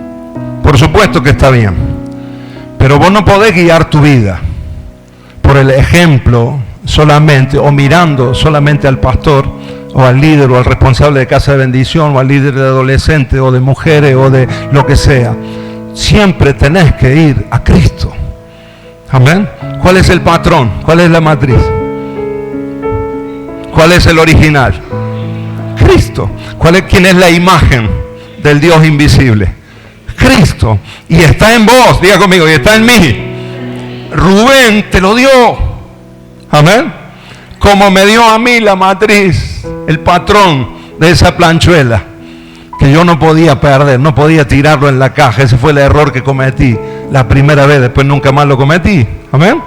por supuesto que está bien, pero vos no podés guiar tu vida por el ejemplo solamente, o mirando solamente al pastor, o al líder, o al responsable de Casa de Bendición, o al líder de adolescentes, o de mujeres, o de lo que sea. Siempre tenés que ir a Cristo. Amén. ¿Cuál es el patrón? ¿Cuál es la matriz? ¿Cuál es el original? Cristo. ¿Quién es la imagen del Dios invisible? Cristo. Y está en vos, diga conmigo, y está en mí. Rubén te lo dio. Amén. Como me dio a mí la matriz, el patrón de esa planchuela, que yo no podía perder, no podía tirarlo en la caja. Ese fue el error que cometí la primera vez, después nunca más lo cometí. Amén.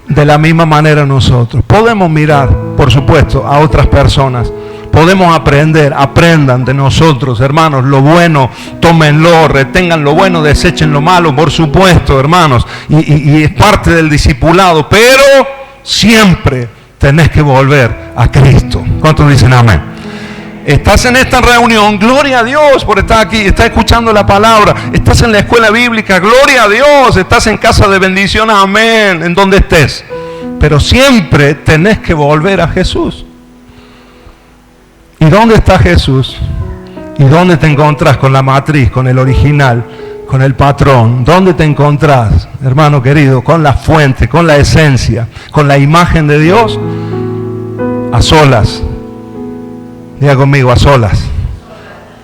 De la misma manera nosotros podemos mirar, por supuesto, a otras personas. Podemos aprender, aprendan de nosotros, hermanos, lo bueno, tómenlo, retengan lo bueno, desechen lo malo, por supuesto, hermanos, y es parte del discipulado, pero siempre tenés que volver a Cristo. ¿Cuántos dicen amén? Estás en esta reunión, gloria a Dios por estar aquí, estás escuchando la palabra, estás en la escuela bíblica, gloria a Dios, estás en Casa de Bendición, amén, en donde estés, pero siempre tenés que volver a Jesús. ¿Y dónde está Jesús? ¿Y dónde te encontrás con la matriz, con el original, con el patrón? ¿Dónde te encontrás, hermano querido? Con la fuente, con la esencia, con la imagen de Dios. A solas. Diga conmigo, a solas.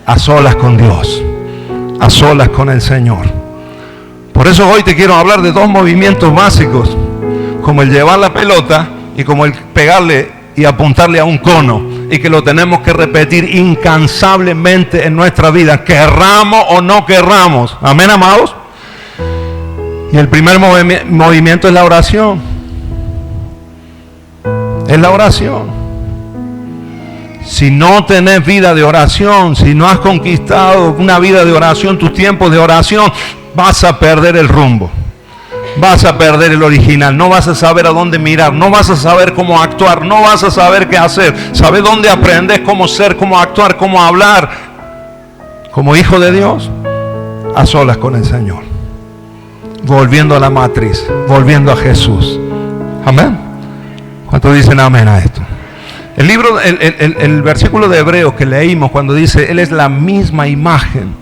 A solas con Dios. A solas con el Señor. Por eso hoy te quiero hablar de dos movimientos básicos, como el llevar la pelota y como el pegarle y apuntarle a un cono, y que lo tenemos que repetir incansablemente en nuestra vida, querramos o no querramos. Amén, amados. Y el primer movimiento es la oración. Es la oración. Si no tenés vida de oración, si no has conquistado una vida de oración, tus tiempos de oración, vas a perder el rumbo. Vas a perder el original, no vas a saber a dónde mirar, no vas a saber cómo actuar, no vas a saber qué hacer. ¿Sabes dónde aprendes cómo ser, cómo actuar, cómo hablar? Como hijo de Dios, a solas con el Señor, volviendo a la matriz, volviendo a Jesús. Amén. ¿Cuántos dicen amén a esto? El libro, el versículo de Hebreos que leímos cuando dice, Él es la misma imagen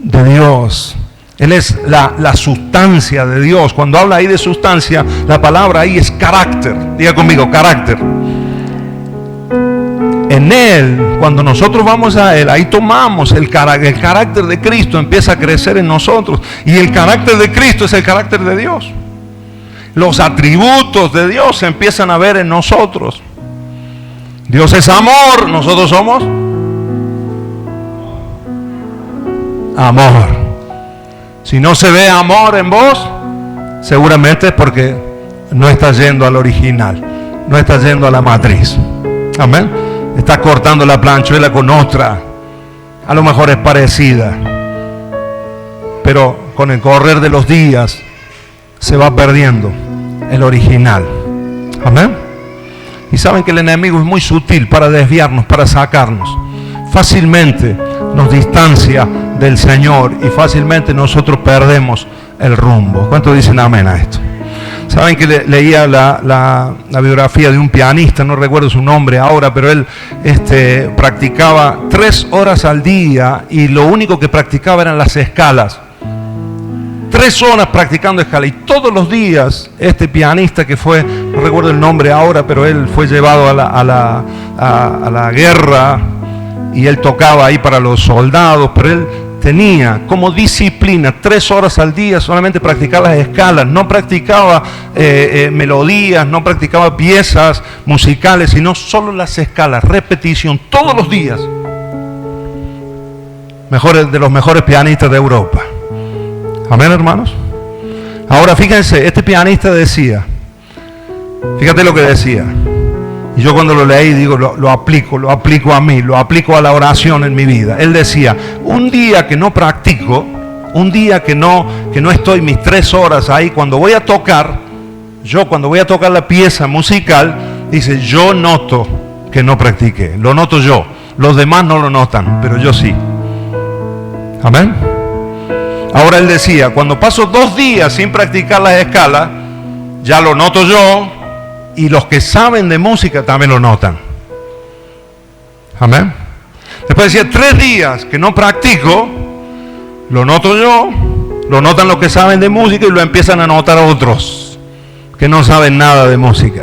de Dios. Él es la sustancia de Dios. Cuando habla ahí de sustancia, la palabra ahí es carácter. Diga conmigo, carácter. En Él, cuando nosotros vamos a Él, ahí tomamos el carácter de Cristo, empieza a crecer en nosotros. Y el carácter de Cristo es el carácter de Dios. Los atributos de Dios se empiezan a ver en nosotros. Dios es amor, nosotros somos amor. Si no se ve amor en vos, seguramente es porque no estás yendo al original, no estás yendo a la matriz. Amén. Estás cortando la planchuela con otra, a lo mejor es parecida, pero con el correr de los días se va perdiendo el original. Amén. Y saben que el enemigo es muy sutil para desviarnos, para sacarnos. Fácilmente nos distancia del Señor y fácilmente nosotros perdemos el rumbo. ¿Cuántos dicen amén a esto? Saben que leía la biografía de un pianista, no recuerdo su nombre ahora, pero él practicaba 3 horas al día y lo único que practicaba eran las escalas. 3 horas practicando escalas y todos los días este pianista que fue, no recuerdo el nombre ahora, pero él fue llevado a la guerra y él tocaba ahí para los soldados, pero él tenía como disciplina 3 horas al día solamente practicar las escalas, no practicaba melodías, no practicaba piezas musicales, sino solo las escalas, repetición, todos los días. De los mejores pianistas de Europa. Amén, hermanos. Ahora fíjense, este pianista decía, fíjate lo que decía. Y yo cuando lo leí digo, lo aplico a mí, lo aplico a la oración en mi vida. Él decía, un día que no practico, un día que no estoy mis 3 horas ahí, cuando voy a tocar la pieza musical, dice, yo noto que no practiqué, lo noto yo. Los demás no lo notan, pero yo sí. Amén. Ahora él decía, cuando paso 2 días sin practicar las escalas, ya lo noto yo. Y los que saben de música también lo notan. Amén. Después decía, 3 días que no practico, lo noto yo, lo notan los que saben de música y lo empiezan a notar otros que no saben nada de música.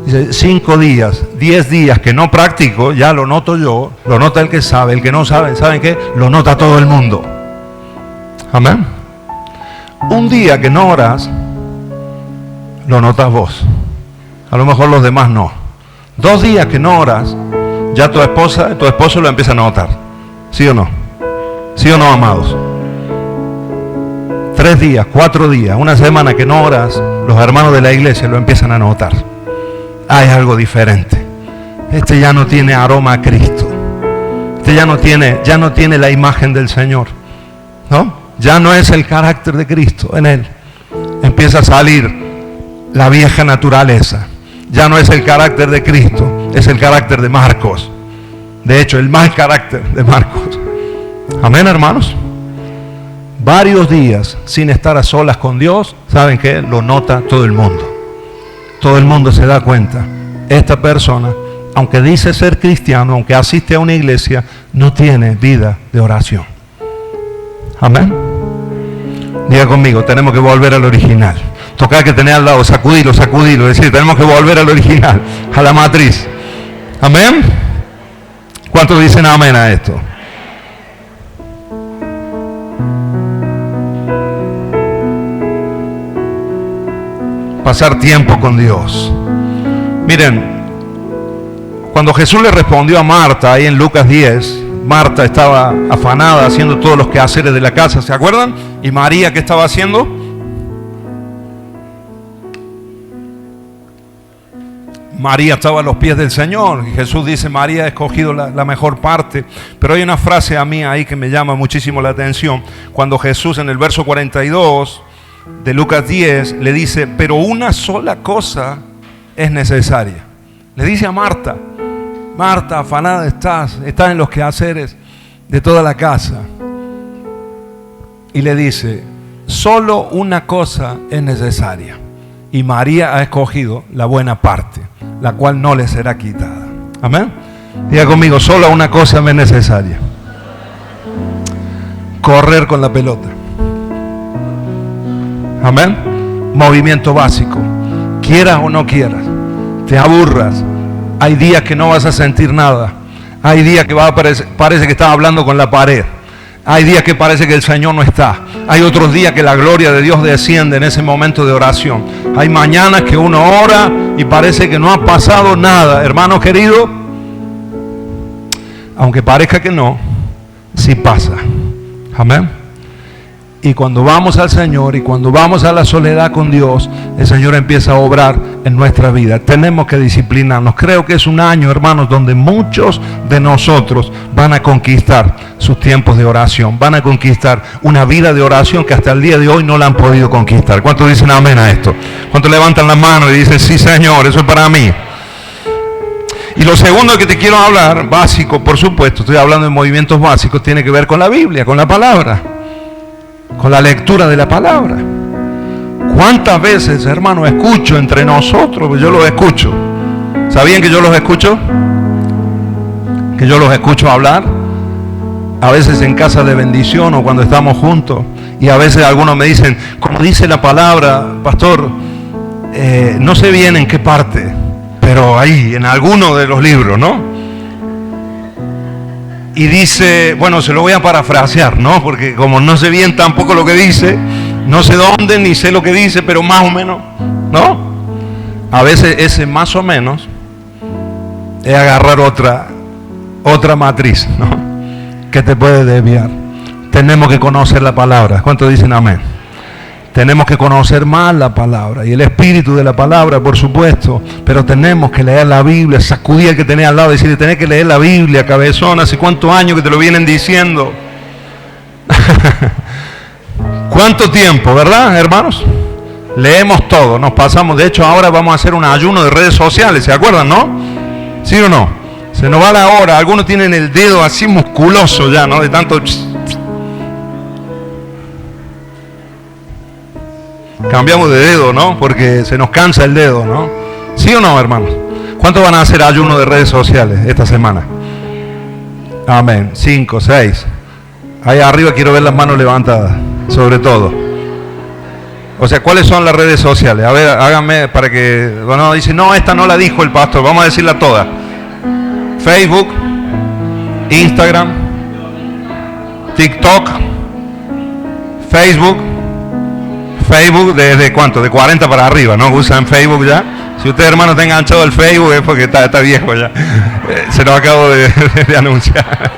Dice, 5 días, 10 días que no practico, ya lo noto yo, lo nota el que sabe, el que no sabe, ¿saben qué? Lo nota todo el mundo. Amén. Un día que no oras, lo notas vos. A lo mejor los demás no. 2 días que no oras, ya tu esposo lo empieza a notar. ¿Sí o no? ¿Sí o no, amados? 3 días, 4 días, una semana que no oras, los hermanos de la iglesia lo empiezan a notar. Hay algo diferente. Este ya no tiene aroma a Cristo. Este ya no tiene la imagen del Señor. ¿No? Ya no es el carácter de Cristo en él. Empieza a salir la vieja naturaleza. Ya no es el carácter de Cristo, es el carácter de Marcos. De hecho, el mal carácter de Marcos. Amén, hermanos. Varios días sin estar a solas con Dios, ¿saben qué? Lo nota todo el mundo. Todo el mundo se da cuenta. Esta persona, aunque dice ser cristiano, aunque asiste a una iglesia, no tiene vida de oración. Amén. Diga conmigo, tenemos que volver al original. Tocar que tener al lado, sacudirlo, es decir, tenemos que volver al original, a la matriz. Amén. ¿Cuántos dicen amén a esto? Pasar tiempo con Dios. Miren, cuando Jesús le respondió a Marta, ahí en Lucas 10, Marta estaba afanada haciendo todos los quehaceres de la casa, ¿se acuerdan? ¿Y María qué estaba haciendo? María estaba a los pies del Señor. Y Jesús dice, María ha escogido la mejor parte. Pero hay una frase a mí ahí que me llama muchísimo la atención. Cuando Jesús en el verso 42 de Lucas 10 le dice, pero una sola cosa es necesaria. Le dice a Marta, Marta, afanada estás en los quehaceres de toda la casa. Y le dice, solo una cosa es necesaria. Y María ha escogido la buena parte, la cual no le será quitada. Amén. Diga conmigo, solo una cosa me es necesaria. Correr con la pelota. Amén. Movimiento básico. Quieras o no quieras, te aburras. Hay días que no vas a sentir nada. Hay días que parece que estás hablando con la pared. Hay días que parece que el Señor no está. Hay otros días que la gloria de Dios desciende en ese momento de oración. Hay mañanas que uno ora y parece que no ha pasado nada. Hermano querido, aunque parezca que no, sí pasa. Amén. Y cuando vamos al Señor y cuando vamos a la soledad con Dios, el Señor empieza a obrar en nuestra vida. Tenemos que disciplinarnos. Creo que es un año, hermanos, donde muchos de nosotros van a conquistar sus tiempos de oración. Van a conquistar una vida de oración que hasta el día de hoy no la han podido conquistar. ¿Cuántos dicen amén a esto? ¿Cuántos levantan las manos y dicen, sí, Señor, eso es para mí? Y lo segundo que te quiero hablar, básico, por supuesto, estoy hablando de movimientos básicos, tiene que ver con la Biblia, con la palabra, con la lectura de la palabra. ¿Cuántas veces, hermano, escucho entre nosotros? Yo los escucho. ¿Sabían que yo los escucho? Que yo los escucho hablar. A veces en casa de bendición o cuando estamos juntos. Y a veces algunos me dicen, como dice la palabra, pastor, no sé bien en qué parte, pero ahí, en alguno de los libros, ¿no? Y dice, bueno, se lo voy a parafrasear, ¿no? Porque como no sé bien tampoco lo que dice, no sé dónde ni sé lo que dice, pero más o menos, ¿no? A veces ese más o menos es agarrar otra matriz, ¿no? Que te puede desviar. Tenemos que conocer la palabra. ¿Cuántos dicen amén? Tenemos que conocer más la palabra y el espíritu de la palabra, por supuesto, pero tenemos que leer la Biblia. Sacudir al que tenés al lado y decirle, tenés que leer la Biblia, cabezón, hace cuántos años que te lo vienen diciendo. ¿Cuánto tiempo, verdad, hermanos? Leemos todo, nos pasamos. De hecho, ahora vamos a hacer un ayuno de redes sociales, ¿se acuerdan, no? ¿Sí o no? Se nos va la hora, algunos tienen el dedo así musculoso ya, ¿no? De tanto... Cambiamos de dedo, ¿no? Porque se nos cansa el dedo, ¿no? ¿Sí o no, hermanos? ¿Cuántos van a hacer ayuno de redes sociales esta semana? Amén. 5, 6. Ahí arriba quiero ver las manos levantadas, sobre todo. O sea, ¿cuáles son las redes sociales? A ver, háganme para que... Bueno, dice, no, esta no la dijo el pastor, vamos a decirla todas. Facebook, Instagram, TikTok, Facebook ¿desde cuánto? De 40 para arriba, ¿no? Usan Facebook ya. Si usted, hermano, está enganchado al Facebook es porque está viejo ya. Se lo acabo de anunciar.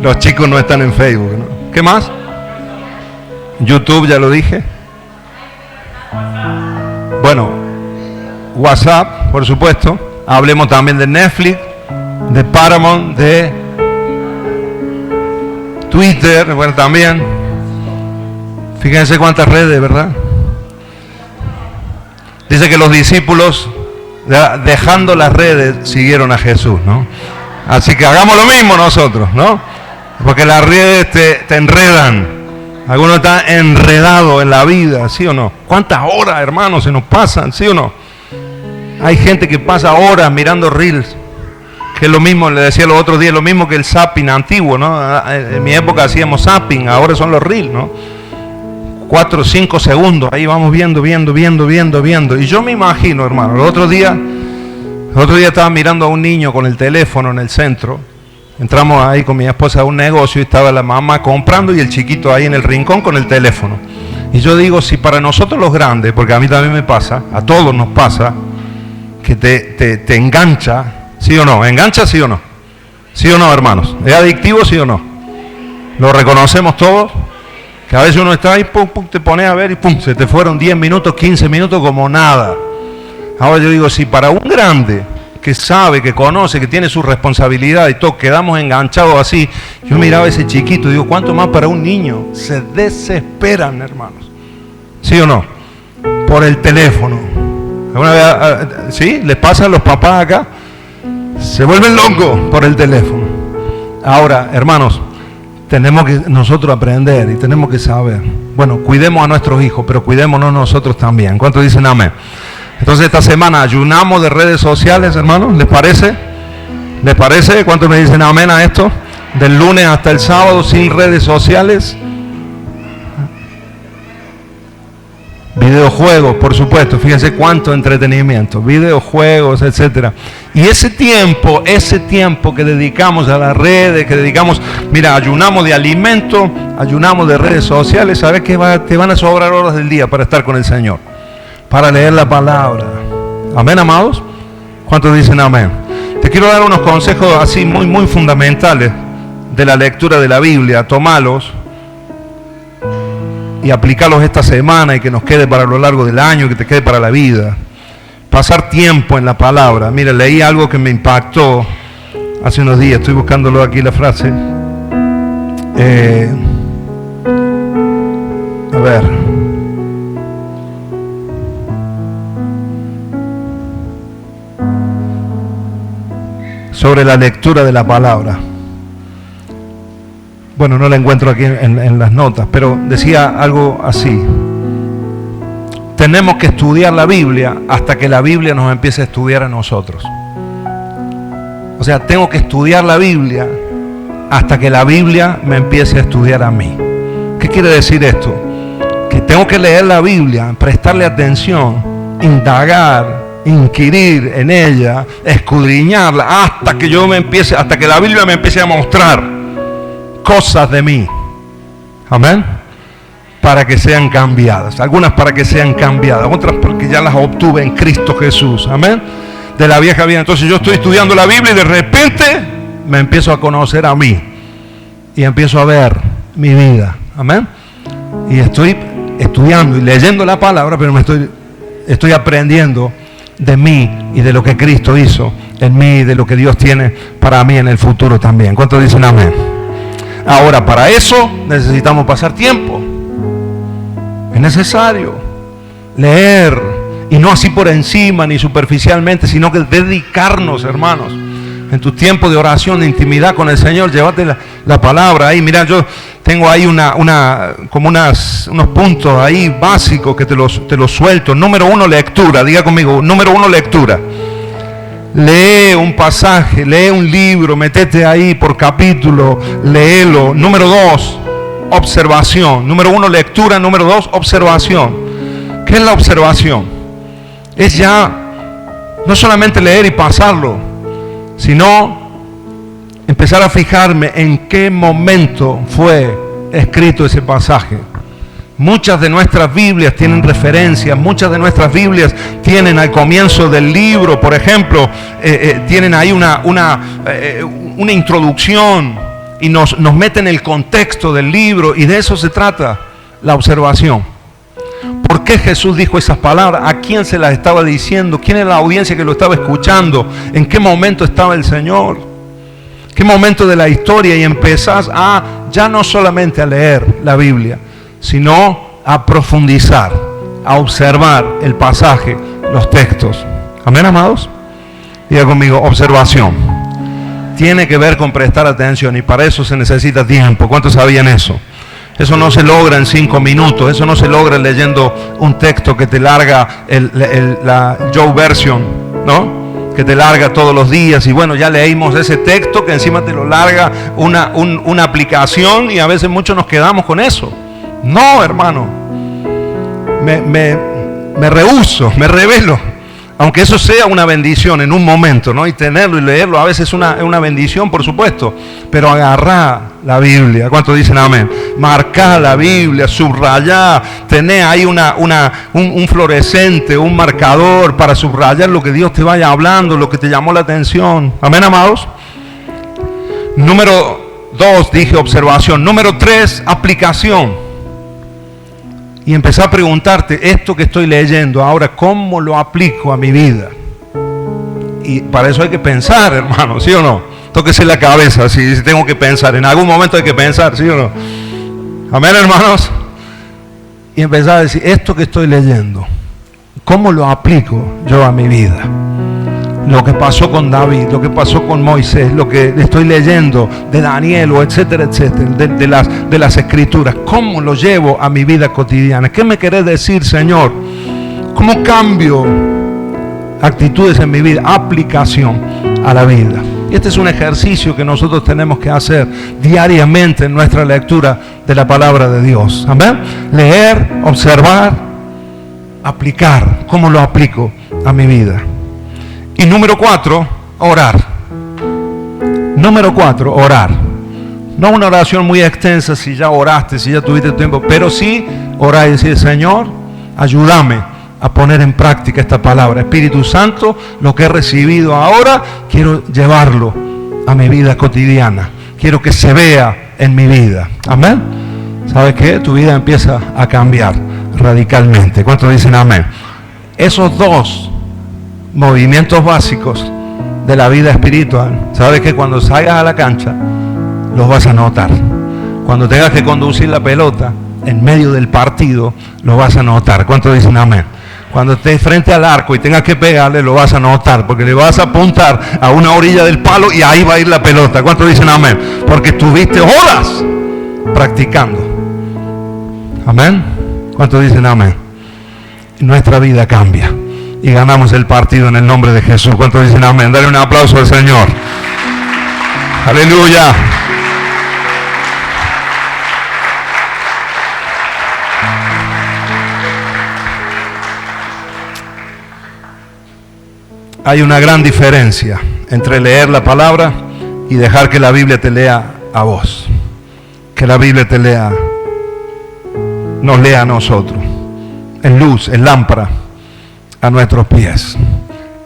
Los chicos no están en Facebook, ¿no? ¿Qué más? YouTube, ya lo dije. Bueno, WhatsApp, por supuesto. Hablemos también de Netflix, de Paramount, de Twitter, bueno, también. Fíjense cuántas redes, ¿verdad? Dice que los discípulos, dejando las redes, siguieron a Jesús, ¿no? Así que hagamos lo mismo nosotros, ¿no? Porque las redes te enredan. Algunos están enredados en la vida, ¿sí o no? ¿Cuántas horas, hermanos, se nos pasan, sí o no? Hay gente que pasa horas mirando reels, que es lo mismo, le decía los otros días, lo mismo que el zapping antiguo, ¿no? En mi época hacíamos zapping, ahora son los reels, ¿no? 4 o 5 segundos, ahí vamos viendo. Y yo me imagino, hermano, el otro día estaba mirando a un niño con el teléfono en el centro. Entramos ahí con mi esposa a un negocio y estaba la mamá comprando y el chiquito ahí en el rincón con el teléfono. Y yo digo, si para nosotros los grandes, porque a mí también me pasa, a todos nos pasa, que te engancha, ¿sí o no? ¿Engancha, sí o no? ¿Sí o no, hermanos? ¿Es adictivo, sí o no? ¿Lo reconocemos todos? Que a veces uno está ahí, pum, te pones a ver y pum, se te fueron 10 minutos, 15 minutos como nada. Ahora yo digo, si para un grande que sabe, que conoce, que tiene su responsabilidad y todo, quedamos enganchados así, yo miraba a ese chiquito y digo, ¿cuánto más para un niño? Se desesperan, hermanos. ¿Sí o no? Por el teléfono. ¿Alguna vez, sí? ¿Les pasa a los papás acá? Se vuelven locos por el teléfono. Ahora, hermanos, tenemos que nosotros aprender y tenemos que saber. Bueno, cuidemos a nuestros hijos, pero cuidémonos nosotros también. ¿Cuántos dicen amén? Entonces esta semana ayunamos de redes sociales, hermanos. ¿Les parece? ¿Les parece? ¿Cuántos me dicen amén a esto? Del lunes hasta el sábado sin redes sociales. Videojuegos, por supuesto, fíjense cuánto entretenimiento, videojuegos, etcétera. Y ese tiempo que dedicamos a las redes, que dedicamos, mira, ayunamos de alimento, ayunamos de redes sociales, ¿sabes qué? Te van a sobrar horas del día para estar con el Señor, para leer la palabra. Amén, amados. ¿Cuántos dicen amén? Te quiero dar unos consejos así muy fundamentales de la lectura de la Biblia. Tomalos y aplicarlos esta semana y que nos quede para lo largo del año, que te quede para la vida. Pasar tiempo en la palabra. Mira, leí algo que me impactó hace unos días, estoy buscándolo aquí la frase. A ver. Sobre la lectura de la palabra. Bueno, no la encuentro aquí en las notas, pero decía algo así. Tenemos que estudiar la Biblia hasta que la Biblia nos empiece a estudiar a nosotros. O sea, tengo que estudiar la Biblia hasta que la Biblia me empiece a estudiar a mí. ¿Qué quiere decir esto? Que tengo que leer la Biblia, prestarle atención, indagar, inquirir en ella, escudriñarla hasta que hasta que la Biblia me empiece a mostrar cosas de mí. Amén. Para que sean cambiadas. Algunas para que sean cambiadas, otras porque ya las obtuve en Cristo Jesús. Amén. De la vieja vida. Entonces yo estoy estudiando la Biblia y de repente me empiezo a conocer a mí y empiezo a ver mi vida. Amén. Y estoy estudiando y leyendo la palabra, pero estoy aprendiendo de mí y de lo que Cristo hizo en mí y de lo que Dios tiene para mí en el futuro también. ¿Cuántos dicen amén? Ahora, para eso necesitamos pasar tiempo. Es necesario leer, y no así por encima ni superficialmente, sino que dedicarnos, hermanos, en tu tiempo de oración, de intimidad con el Señor. Llévate la palabra ahí. Mira, yo tengo ahí unos puntos ahí básicos que te los suelto. Número 1, lectura. Diga conmigo, número 1, lectura. Lee un pasaje, lee un libro, métete ahí por capítulo, léelo. Número 2, observación. Número 1, lectura. Número 2, observación. ¿Qué es la observación? Es ya no solamente leer y pasarlo, sino empezar a fijarme en qué momento fue escrito ese pasaje. Muchas de nuestras Biblias tienen referencias, muchas de nuestras Biblias tienen al comienzo del libro, por ejemplo, tienen ahí una introducción y nos meten el contexto del libro, y de eso se trata la observación. ¿Por qué Jesús dijo esas palabras? ¿A quién se las estaba diciendo? ¿Quién era la audiencia que lo estaba escuchando? ¿En qué momento estaba el Señor? ¿Qué momento de la historia? Y empezás ya no solamente a leer la Biblia, sino a profundizar, a observar el pasaje, los textos. ¿Amén, amados? Diga conmigo, observación. Tiene que ver con prestar atención, y para eso se necesita tiempo. ¿Cuántos sabían eso? Eso no se logra en 5 minutos, eso no se logra leyendo un texto que te larga la Joe Version, ¿no? Que te larga todos los días, y bueno, ya leímos ese texto que encima te lo larga una aplicación, y a veces muchos nos quedamos con eso. No, hermano, me rehúso, me rebelo, aunque eso sea una bendición en un momento, ¿no? Y tenerlo y leerlo a veces es una bendición, por supuesto, pero agarrá la Biblia. ¿Cuántos dicen amén? Marcá la Biblia, subrayá, tenés ahí un fluorescente, un marcador para subrayar lo que Dios te vaya hablando, lo que te llamó la atención. Amén, amados. Número 2, dije observación. Número 3, aplicación. Y empezar a preguntarte, esto que estoy leyendo ahora, ¿cómo lo aplico a mi vida? Y para eso hay que pensar, hermano, ¿sí o no? Tóquese la cabeza, si tengo que pensar. En algún momento hay que pensar, ¿sí o no? Amén, hermanos. Y empezar a decir, esto que estoy leyendo, ¿cómo lo aplico yo a mi vida? Lo que pasó con David, lo que pasó con Moisés, lo que estoy leyendo de Daniel, o etcétera, etcétera, de las escrituras. ¿Cómo lo llevo a mi vida cotidiana? ¿Qué me querés decir, Señor? ¿Cómo cambio actitudes en mi vida? Aplicación a la vida. Y este es un ejercicio que nosotros tenemos que hacer diariamente en nuestra lectura de la palabra de Dios. Amén. Leer, observar, aplicar. ¿Cómo lo aplico a mi vida? Y número 4, orar. Número 4, orar. No una oración muy extensa si ya oraste, si ya tuviste tiempo, pero sí orar y decir, Señor, ayúdame a poner en práctica esta palabra. Espíritu Santo, lo que he recibido ahora, quiero llevarlo a mi vida cotidiana. Quiero que se vea en mi vida. Amén. ¿sabes qué? Tu vida empieza a cambiar radicalmente. ¿Cuántos dicen amén? Esos dos movimientos básicos de la vida espiritual, ¿sabes qué? Cuando salgas a la cancha, los vas a notar. Cuando tengas que conducir la pelota en medio del partido, lo vas a notar. ¿Cuántos dicen amén? Cuando estés frente al arco y tengas que pegarle, lo vas a notar, porque le vas a apuntar a una orilla del palo y ahí va a ir la pelota. ¿Cuántos dicen amén? Porque estuviste horas practicando. Amén. ¿Cuántos dicen amén? Nuestra vida cambia y ganamos el partido en el nombre de Jesús. ¿Cuántos dicen amén? Dale un aplauso al Señor. Aleluya. Hay una gran diferencia entre leer la palabra y dejar que la Biblia te lea a vos. Que la Biblia te lea, nos lea a nosotros. Es luz, es lámpara a nuestros pies.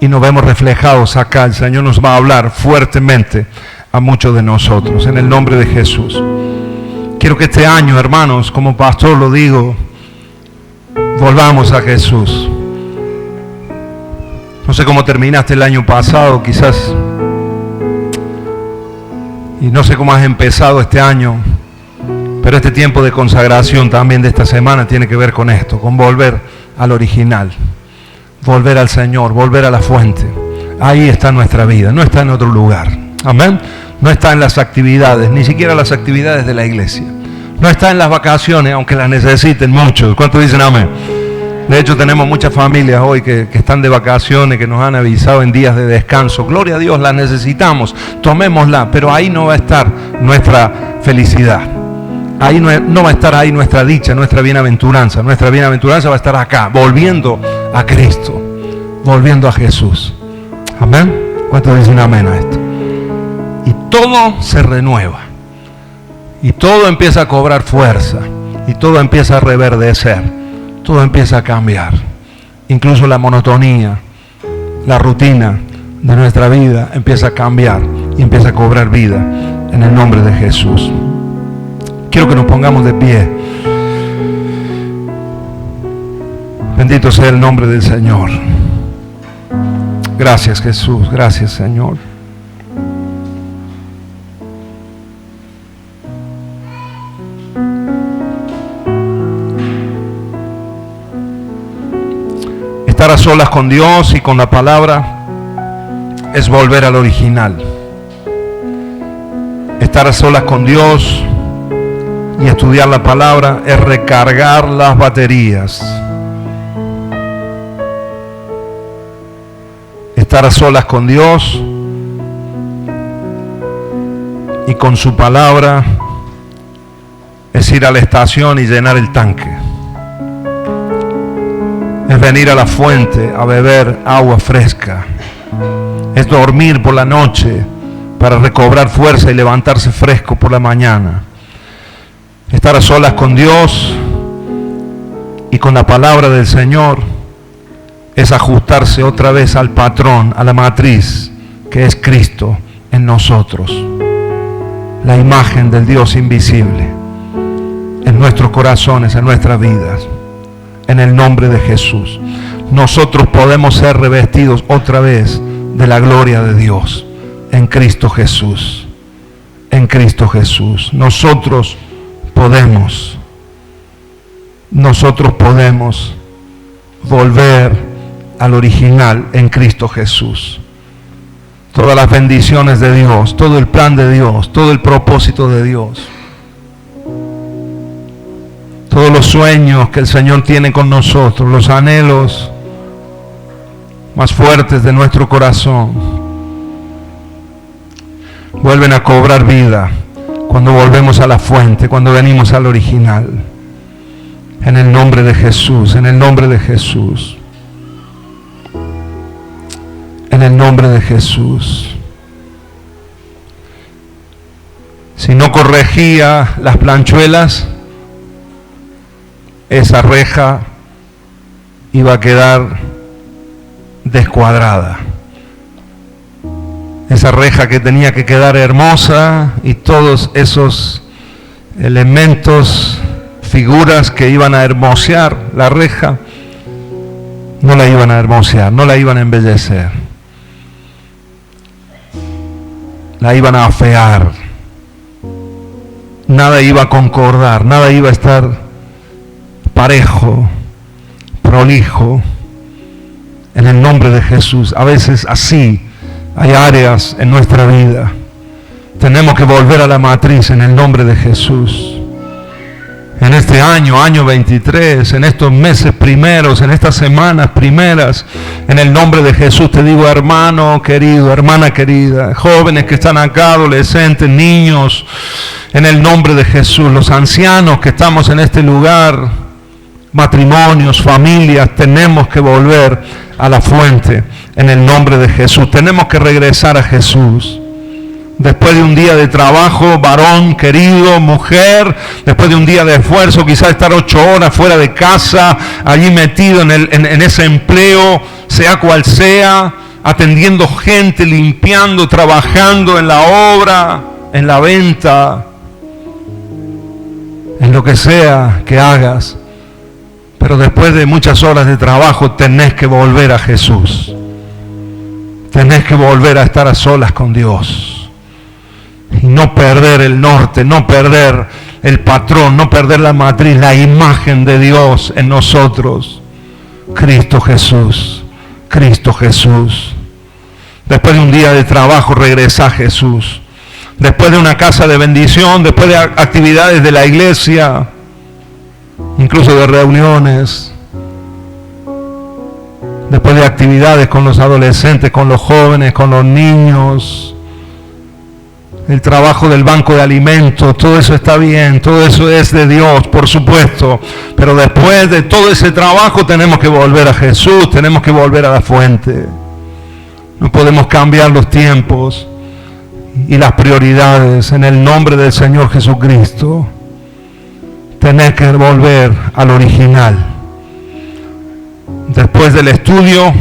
Y nos vemos reflejados acá. El Señor nos va a hablar fuertemente a muchos de nosotros, en el nombre de Jesús. Quiero que este año, hermanos, como pastor lo digo, volvamos a Jesús. No sé cómo terminaste el año pasado, quizás, y no sé cómo has empezado este año, pero este tiempo de consagración también de esta semana tiene que ver con esto, con volver al original, volver al Señor, volver a la fuente. Ahí está nuestra vida, no está en otro lugar. Amén. No está en las actividades, ni siquiera las actividades de la iglesia. No está en las vacaciones, aunque las necesiten muchos. ¿Cuántos dicen amén? De hecho, tenemos muchas familias hoy que están de vacaciones, que nos han avisado en días de descanso. Gloria a Dios, la necesitamos, tomémosla, pero ahí no va a estar nuestra felicidad. Ahí no va a estar ahí nuestra dicha, nuestra bienaventuranza. Nuestra bienaventuranza va a estar acá, volviendo a Cristo, volviendo a Jesús. Amén. ¿Cuántos dicen amén a esto? Y todo se renueva. Y todo empieza a cobrar fuerza. Y todo empieza a reverdecer. Todo empieza a cambiar. Incluso la monotonía, la rutina de nuestra vida empieza a cambiar y empieza a cobrar vida en el nombre de Jesús. Quiero que nos pongamos de pie. Bendito sea el nombre del Señor. Gracias, Jesús. Gracias, Señor. Estar a solas con Dios y con la palabra es volver al original. Estar a solas con Dios y estudiar la palabra es recargar las baterías. Estar a solas con Dios y con su palabra es ir a la estación y llenar el tanque. Es venir a la fuente a beber agua fresca. Es dormir por la noche para recobrar fuerza y levantarse fresco por la mañana. Estar a solas con Dios y con la palabra del Señor es ajustarse otra vez al patrón, a la matriz que es Cristo en nosotros. La imagen del Dios invisible en nuestros corazones, en nuestras vidas. En el nombre de Jesús, nosotros podemos ser revestidos otra vez de la gloria de Dios en Cristo Jesús. En Cristo Jesús. Nosotros podemos volver al original en Cristo Jesús. Todas las bendiciones de Dios, todo el plan de Dios, todo el propósito de Dios. Todos los sueños que el Señor tiene con nosotros, los anhelos más fuertes de nuestro corazón, vuelven a cobrar vida cuando volvemos a la fuente, cuando venimos al original. En el nombre de Jesús, en el nombre de Jesús. En el nombre de Jesús. Si no corregía las planchuelas, esa reja iba a quedar descuadrada. Esa reja que tenía que quedar hermosa y todos esos elementos figuras que iban a hermosear la reja, no la iban a hermosear, no la iban a embellecer, la iban a afear. Nada iba a concordar, nada iba a estar parejo, prolijo. En el nombre de Jesús, a veces así hay áreas en nuestra vida. Tenemos que volver a la matriz en el nombre de Jesús. En este año 23, en estos meses primeros, en estas semanas primeras, en el nombre de Jesús te digo, hermano querido, hermana querida, jóvenes que están acá, adolescentes, niños, en el nombre de Jesús, los ancianos que estamos en este lugar, matrimonios, familias, tenemos que volver a la fuente en el nombre de Jesús. Tenemos que regresar a Jesús. Después de un día de trabajo, varón querido, mujer, después de un día de esfuerzo, quizás estar 8 horas fuera de casa, allí metido en ese empleo, sea cual sea, atendiendo gente, limpiando, trabajando en la obra, en la venta, en lo que sea que hagas. Pero después de muchas horas de trabajo tenés que volver a Jesús. Tenés que volver a estar a solas con Dios. Y no perder el norte, no perder el patrón, no perder la matriz, la imagen de Dios en nosotros. Cristo Jesús, Cristo Jesús. Después de un día de trabajo regresa a Jesús. Después de una casa de bendición, después de actividades de la iglesia, incluso de reuniones, después de actividades con los adolescentes, con los jóvenes, con los niños, el trabajo del banco de alimentos, todo eso está bien, todo eso es de Dios, por supuesto, pero después de todo ese trabajo tenemos que volver a Jesús, tenemos que volver a la fuente. No podemos cambiar los tiempos y las prioridades en el nombre del Señor Jesucristo. Tenés que volver al original. Después del estudio,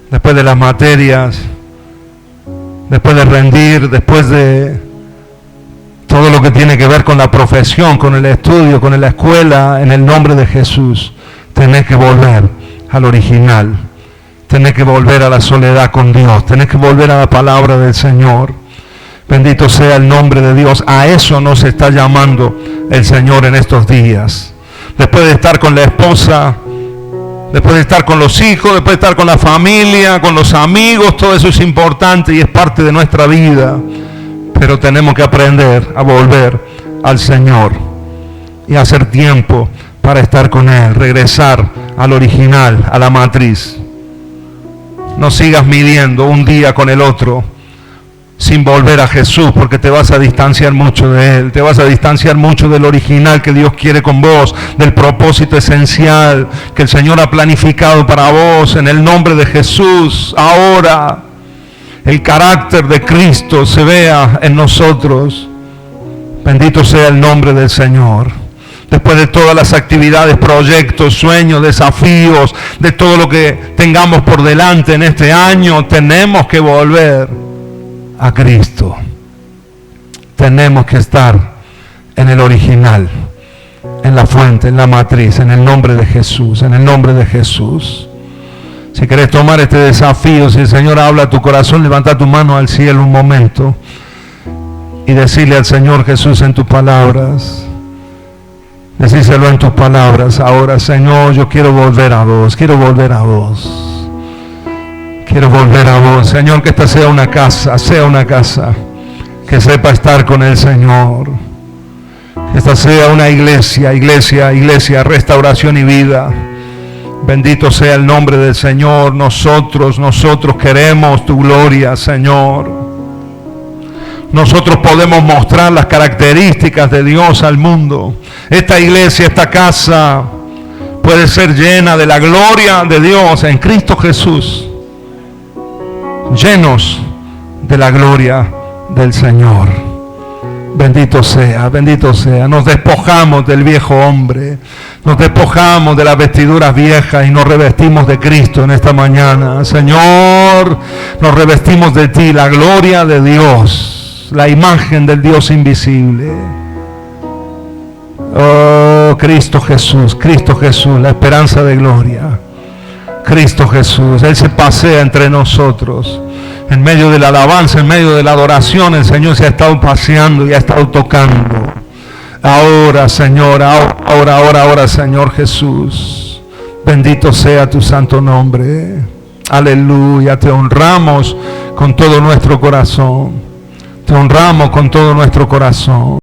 después de las materias, después de rendir, después de todo lo que tiene que ver con la profesión, con el estudio, con la escuela, en el nombre de Jesús, tenés que volver al original. Tenés que volver a la soledad con Dios. Tenés que volver a la palabra del Señor. Bendito sea el nombre de Dios. A eso nos está llamando el Señor en estos días. Después de estar con la esposa, después de estar con los hijos, después de estar con la familia, con los amigos, todo eso es importante y es parte de nuestra vida. Pero tenemos que aprender a volver al Señor y hacer tiempo para estar con Él, regresar al original, a la matriz. No sigas midiendo un día con el otro sin volver a Jesús, porque te vas a distanciar mucho de Él, te vas a distanciar mucho del original que Dios quiere con vos, del propósito esencial que el Señor ha planificado para vos, en el nombre de Jesús. Ahora el carácter de Cristo se vea en nosotros. Bendito sea el nombre del Señor. Después de todas las actividades, proyectos, sueños, desafíos, de todo lo que tengamos por delante en este año, tenemos que volver a Cristo. Tenemos que estar en el original, en la fuente, en la matriz, en el nombre de Jesús, en el nombre de Jesús. Si querés tomar este desafío, si el Señor habla a tu corazón, levanta tu mano al cielo un momento y decirle al Señor Jesús en tus palabras, decírselo en tus palabras ahora: Señor, yo quiero volver a vos, quiero volver a vos. Quiero volver a vos, Señor, que esta sea una casa que sepa estar con el Señor. Que esta sea una iglesia, restauración y vida. Bendito sea el nombre del Señor. Nosotros queremos tu gloria, Señor. Nosotros podemos mostrar las características de Dios al mundo. Esta iglesia, esta casa, puede ser llena de la gloria de Dios en Cristo Jesús. Llenos de la gloria del Señor. Bendito sea, bendito sea. Nos despojamos del viejo hombre, nos despojamos de las vestiduras viejas y nos revestimos de Cristo en esta mañana. Señor, nos revestimos de ti, la gloria de Dios. la imagen del Dios invisible. Oh, Cristo Jesús, la esperanza de gloria. Cristo Jesús, Él se pasea entre nosotros. En medio de la alabanza, en medio de la adoración, el Señor se ha estado paseando y ha estado tocando. Ahora, Señor, ahora, Señor Jesús. Bendito sea tu santo nombre. Aleluya, te honramos con todo nuestro corazón. Te honramos con todo nuestro corazón.